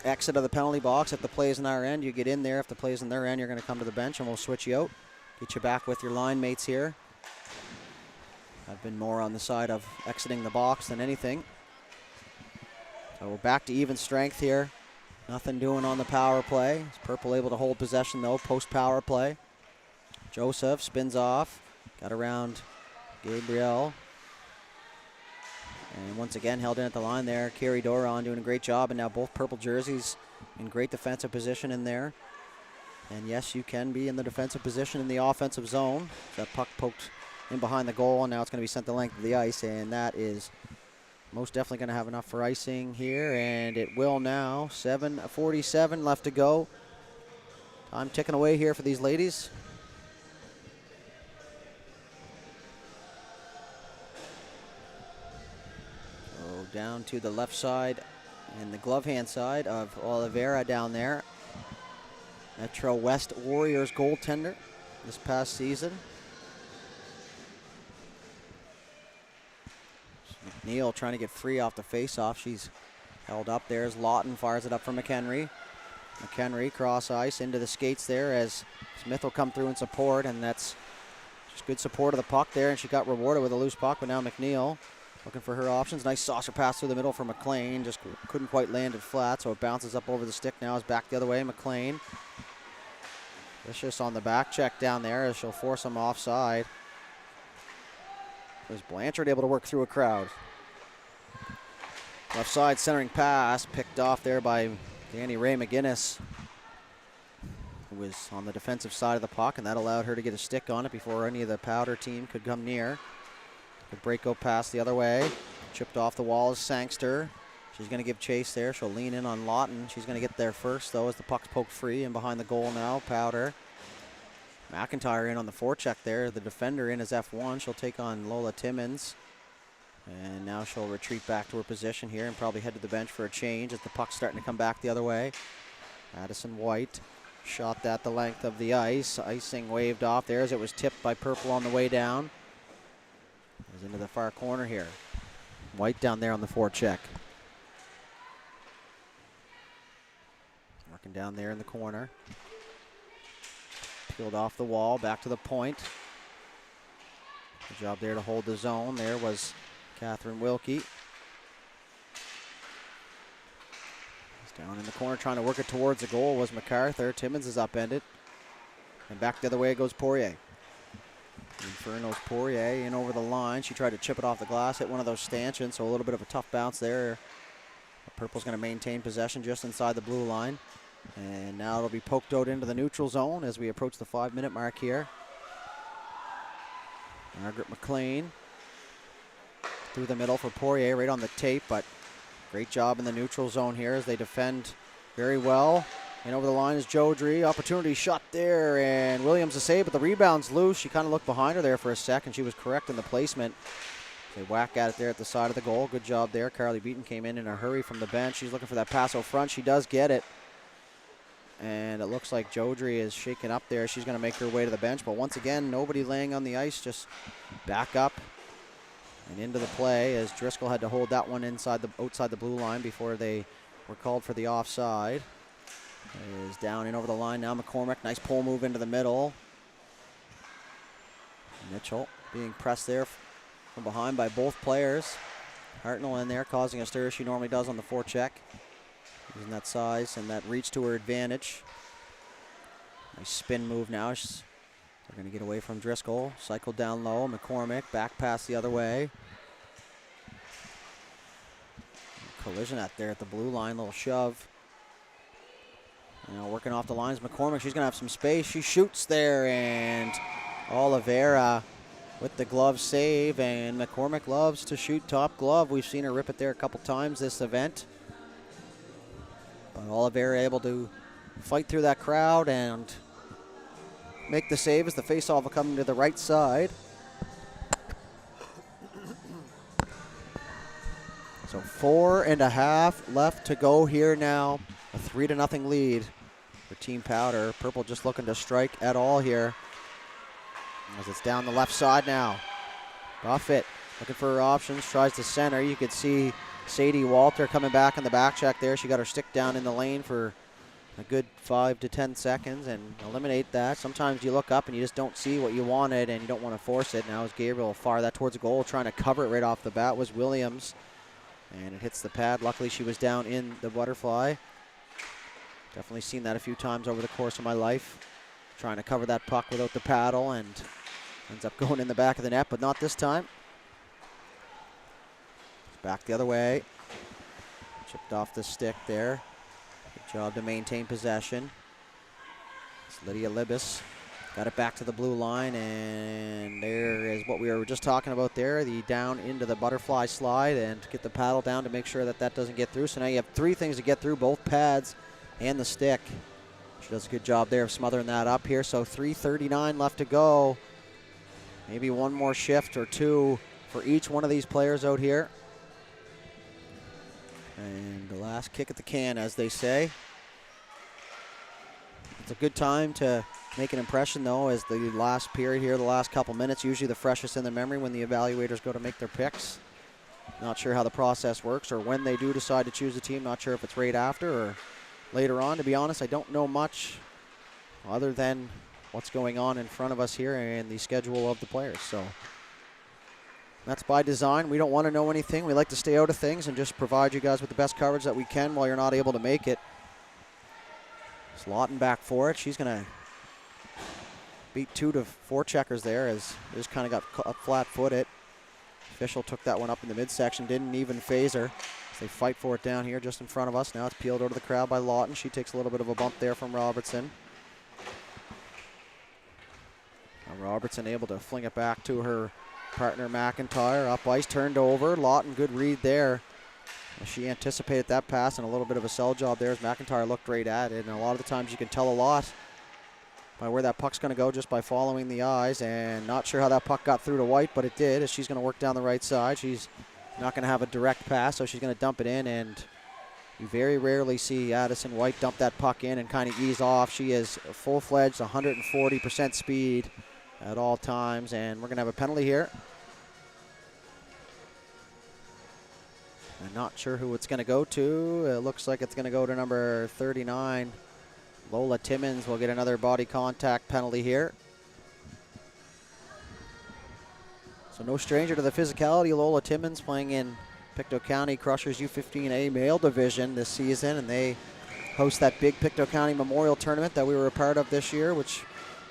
exit of the penalty box, if the play is on our end, you get in there. If the play is on their end, you're going to come to the bench and we'll switch you out. Get you back with your line mates here. I've been more on the side of exiting the box than anything. So we're back to even strength here. Nothing doing on the power play. Is Purple able to hold possession though, post power play. Joseph spins off, got around Gabriel. And once again held in at the line there. Carrie Doron doing a great job, and now both purple jerseys in great defensive position in there. And yes, you can be in the defensive position in the offensive zone. That puck poked in behind the goal, and now it's going to be sent the length of the ice, and that is most definitely going to have enough for icing here, and it will now. 7:47 left to go. Time ticking away here for these ladies. So down to the left side and the glove hand side of Oliveira down there. Metro West Warriors goaltender this past season. McNeil trying to get free off the face-off. She's held up there as Lawton fires it up for McHenry. McHenry cross ice into the skates there as Smith will come through and support, and that's just good support of the puck there, and she got rewarded with a loose puck, but now McNeil looking for her options. Nice saucer pass through the middle for McLean. Just couldn't quite land it flat, so it bounces up over the stick now. Is back the other way. McLean. Vicious on the back check down there as she'll force him offside. Was Blanchard able to work through a crowd? Left side centering pass picked off there by Danny Ray McGinnis, who was on the defensive side of the puck, and that allowed her to get a stick on it before any of the powder team could come near. The break go pass the other way. Chipped off the wall is Sangster. She's going to give chase there. She'll lean in on Lawton. She's going to get there first, though, as the puck's poked free. And behind the goal now, Powder. McIntyre in on the forecheck there. The defender in as F1. She'll take on Lola Timmons. And now she'll retreat back to her position here and probably head to the bench for a change as the puck's starting to come back the other way. Addison White shot that the length of the ice. Icing waved off there as it was tipped by Purple on the way down. Goes into the far corner here. White down there on the forecheck. Working down there in the corner. Peeled off the wall, back to the point. Good job there to hold the zone. There was Catherine Wilkie. Down in the corner trying to work it towards the goal was MacArthur. Timmons is upended. And back the other way goes Poirier. Inferno's Poirier in over the line. She tried to chip it off the glass, hit one of those stanchions, so a little bit of a tough bounce there. Purple's going to maintain possession just inside the blue line. And now it'll be poked out into the neutral zone as we approach the 5-minute mark here. Margaret McLean through the middle for Poirier, right on the tape, but great job in the neutral zone here as they defend very well. And over the line is Jodry. Opportunity shot there, and Williams to save, but the rebound's loose. She kind of looked behind her there for a second. She was correct in the placement. They whack at it there at the side of the goal. Good job there. Carly Beaton came in a hurry from the bench. She's looking for that pass out front. She does get it. And it looks like Jodry is shaken up there. She's going to make her way to the bench. But once again, nobody laying on the ice. Just back up and into the play as Driscoll had to hold that one outside the blue line before they were called for the offside. It is down in over the line now. McCormick, nice pull move into the middle. Mitchell being pressed there from behind by both players. Hartnell in there causing a stir as she normally does on the forecheck. Using that size and that reach to her advantage. Nice spin move now. They're going to get away from Driscoll. Cycle down low. McCormick back pass the other way. Collision out there at the blue line. Little shove. Now working off the lines, McCormick, she's going to have some space. She shoots there, and Oliveira with the glove save, and McCormick loves to shoot top glove. We've seen her rip it there a couple times this event. But Oliveira able to fight through that crowd and make the save as the faceoff will come to the right side. So 4.5 left to go here now. A 3-0 lead for Team Powder. Purple just looking to strike at all here as it's down the left side now. Buffett looking for her options, tries to center. You could see Sadie Walter coming back in the back check there. She got her stick down in the lane for a good 5 to 10 seconds and eliminate that. Sometimes you look up and you just don't see what you wanted and you don't want to force it. Now as Gabriel fire that towards the goal, trying to cover it right off the bat was Williams. And it hits the pad. Luckily she was down in the butterfly. Definitely seen that a few times over the course of my life. Trying to cover that puck without the paddle and ends up going in the back of the net, but not this time. Back the other way. Chipped off the stick there. Good job to maintain possession. It's Lydia Libis. Got it back to the blue line, and there is what we were just talking about there, the down into the butterfly slide and get the paddle down to make sure that that doesn't get through. So now you have 3 things to get through, both pads and the stick. She does a good job there of smothering that up here. So 3:39 left to go. Maybe one more shift or 2 for each one of these players out here. And the last kick at the can, as they say. It's a good time to make an impression, though, as the last period here, the last couple minutes, usually the freshest in the memory when the evaluators go to make their picks. Not sure how the process works or when they do decide to choose a team. Not sure if it's right after or later on. To be honest, I don't know much other than what's going on in front of us here and the schedule of the players. So that's by design. We don't want to know anything. We like to stay out of things and just provide you guys with the best coverage that we can while you're not able to make it. It's Lawton back for it. She's going to beat 2 to 4 checkers there as they just kind of got flat-footed. Official took that one up in the midsection, didn't even phase her. As they fight for it down here just in front of us. Now it's peeled over to the crowd by Lawton. She takes a little bit of a bump there from Robertson. Now Robertson able to fling it back to her partner McIntyre. Up ice, turned over. Lawton, good read there. She anticipated that pass and a little bit of a sell job there as McIntyre looked right at it. And a lot of the times you can tell a lot by where that puck's going to go just by following the eyes. And not sure how that puck got through to White, but it did as she's going to work down the right side. She's not going to have a direct pass, so she's going to dump it in. And you very rarely see Addison White dump that puck in and kind of ease off. She is full-fledged, 140% speed at all times. And we're going to have a penalty here. I'm not sure who it's going to go to. It looks like it's going to go to number 39. Lola Timmons will get another body contact penalty here. So no stranger to the physicality. Lola Timmons playing in Pictou County Crushers U15A male division this season, and they host that big Pictou County Memorial Tournament that we were a part of this year, which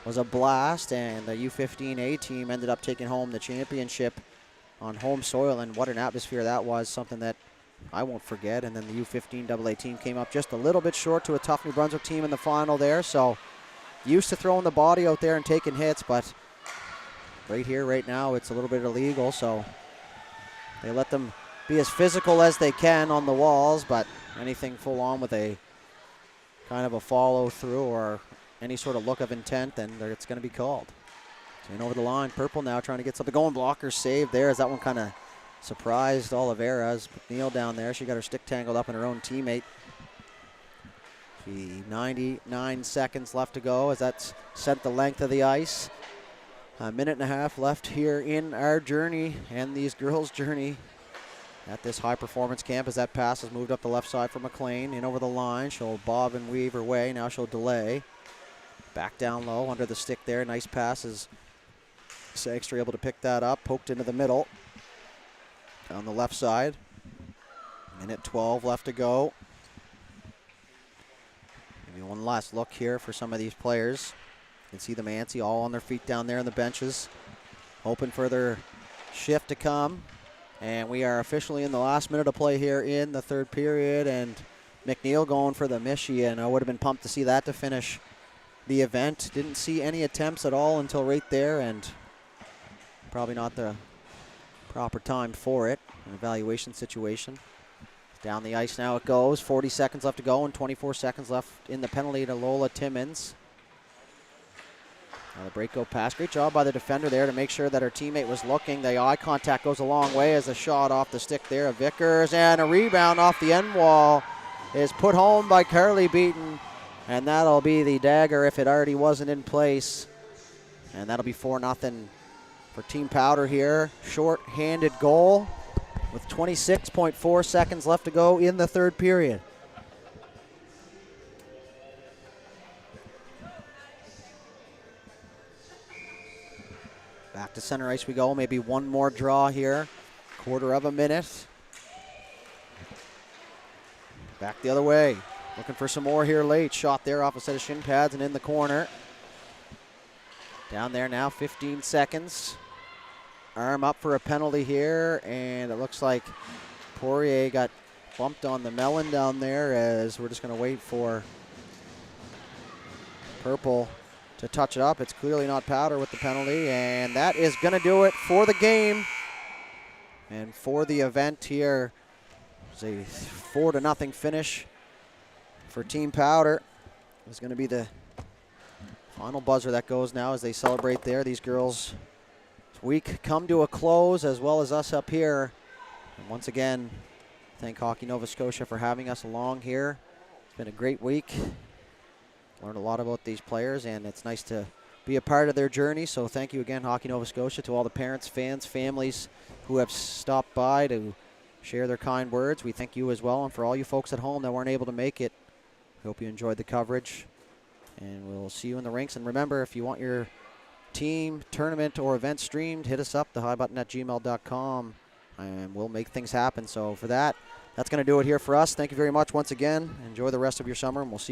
was a blast, and the U15A team ended up taking home the championship on home soil, and what an atmosphere that was, something that I won't forget. And then the U15 AA team came up just a little bit short to a tough New Brunswick team in the final there, so used to throwing the body out there and taking hits, but right here, right now, it's a little bit illegal, so they let them be as physical as they can on the walls, but anything full on with a kind of a follow through or any sort of look of intent, then it's going to be called. In over the line, Purple now trying to get something going. Blocker save there as that one kind of surprised Oliveira as McNeil down there. She got her stick tangled up in her own teammate. 99 seconds left to go as that's sent the length of the ice. A minute and a half left here in our journey and these girls' journey at this high performance camp as that pass has moved up the left side for McLean. In over the line, she'll bob and weave her way. Now she'll delay. Back down low under the stick there. Nice passes. Sagster able to pick that up, poked into the middle. Down the left side. Minute 12 left to go. Maybe one last look here for some of these players. You can see the Mancy all on their feet down there on the benches. Hoping for their shift to come. And we are officially in the last minute of play here in the third period. And McNeil going for the Michie, and I would have been pumped to see that to finish the event. Didn't see any attempts at all until right there, and probably not the proper time for it. An evaluation situation. Down the ice now it goes. 40 seconds left to go and 24 seconds left in the penalty to Lola Timmins. Now the break go pass. Great job by the defender there to make sure that her teammate was looking. The eye contact goes a long way as the shot off the stick there of Vickers. And a rebound off the end wall is put home by Carly Beaton. And that'll be the dagger if it already wasn't in place. And that'll be 4-0 for Team Powder here. Short-handed goal with 26.4 seconds left to go in the third period. Back to center ice we go. Maybe one more draw here. Quarter of a minute. Back the other way. Looking for some more here late. Shot there off a set of shin pads and in the corner. Down there now, 15 seconds. Arm up for a penalty here, and it looks like Poirier got bumped on the melon down there, as we're just going to wait for Purple to touch it up. It's clearly not Powder with the penalty, and that is going to do it for the game and for the event here. It's a 4-0 finish for Team Powder. It's going to be the final buzzer that goes now as they celebrate there. These girls' week come to a close, as well as us up here. And once again, thank Hockey Nova Scotia for having us along here. It's been a great week. Learned a lot about these players, and it's nice to be a part of their journey. So thank you again, Hockey Nova Scotia, to all the parents, fans, families who have stopped by to share their kind words. We thank you as well, and for all you folks at home that weren't able to make it, we hope you enjoyed the coverage. And we'll see you in the rinks. And remember, if you want your team, tournament, or event streamed, hit us up, thehighbutton@gmail.com, and we'll make things happen. So for that, that's going to do it here for us. Thank you very much once again. Enjoy the rest of your summer, and we'll see you.